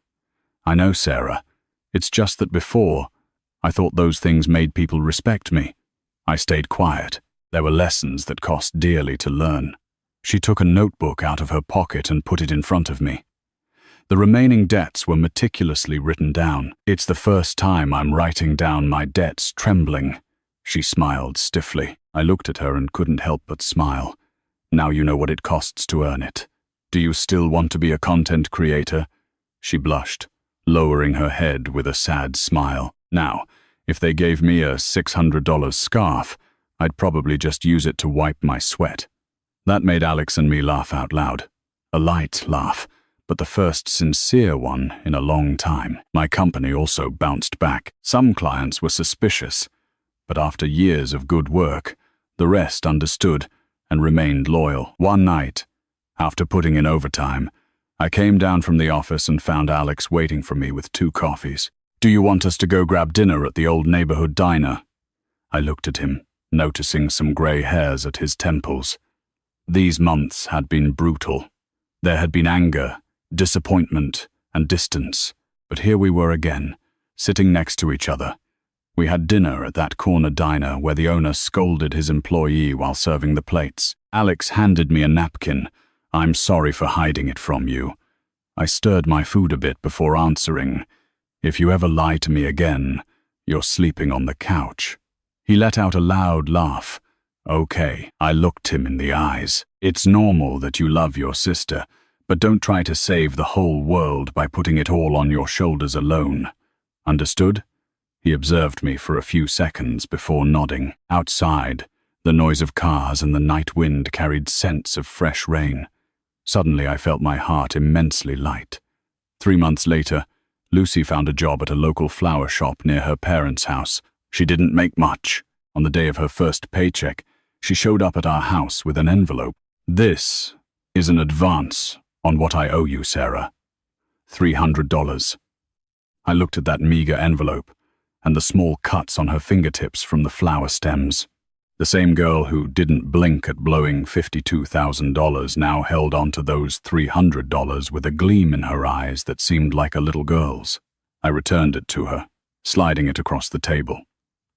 "I know, Sarah. It's just that before, I thought those things made people respect me. I stayed quiet. There were lessons that cost dearly to learn." She took a notebook out of her pocket and put it in front of me. The remaining debts were meticulously written down. "It's the first time I'm writing down my debts trembling." She smiled stiffly. I looked at her and couldn't help but smile. "Now you know what it costs to earn it. Do you still want to be a content creator?" She blushed, lowering her head with a sad smile. "Now, if they gave me a $600 scarf, I'd probably just use it to wipe my sweat." That made Alex and me laugh out loud. A light laugh, but the first sincere one in a long time. My company also bounced back. Some clients were suspicious, but after years of good work, the rest understood and remained loyal. One night, after putting in overtime, I came down from the office and found Alex waiting for me with 2 coffees. Do you want us to go grab dinner at the old neighborhood diner? I looked at him, noticing some grey hairs at his temples. These months had been brutal. There had been anger, disappointment, and distance. But here we were again, sitting next to each other. We had dinner at that corner diner where the owner scolded his employee while serving the plates. Alex handed me a napkin. "I'm sorry for hiding it from you." I stirred my food a bit before answering. "If you ever lie to me again, you're sleeping on the couch." He let out a loud laugh. "Okay," I looked him in the eyes. "It's normal that you love your sister, but don't try to save the whole world by putting it all on your shoulders alone. Understood?" He observed me for a few seconds before nodding. Outside, the noise of cars and the night wind carried scents of fresh rain. Suddenly I felt my heart immensely light. 3 months later, Lucy found a job at a local flower shop near her parents' house. She didn't make much. On the day of her first paycheck, she showed up at our house with an envelope. "This is an advance on what I owe you, Sarah. $300. I looked at that meager envelope and the small cuts on her fingertips from the flower stems. The same girl who didn't blink at blowing $52,000 now held onto those $300 with a gleam in her eyes that seemed like a little girl's. I returned it to her, sliding it across the table.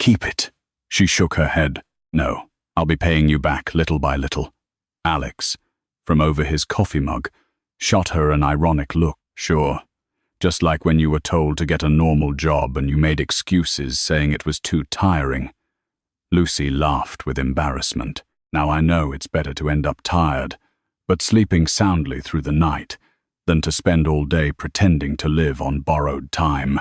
"Keep it." She shook her head. "No, I'll be paying you back little by little." Alex, from over his coffee mug, shot her an ironic look. "Sure. Just like when you were told to get a normal job and you made excuses saying it was too tiring." Lucy laughed with embarrassment. "Now I know it's better to end up tired, but sleeping soundly through the night, than to spend all day pretending to live on borrowed time."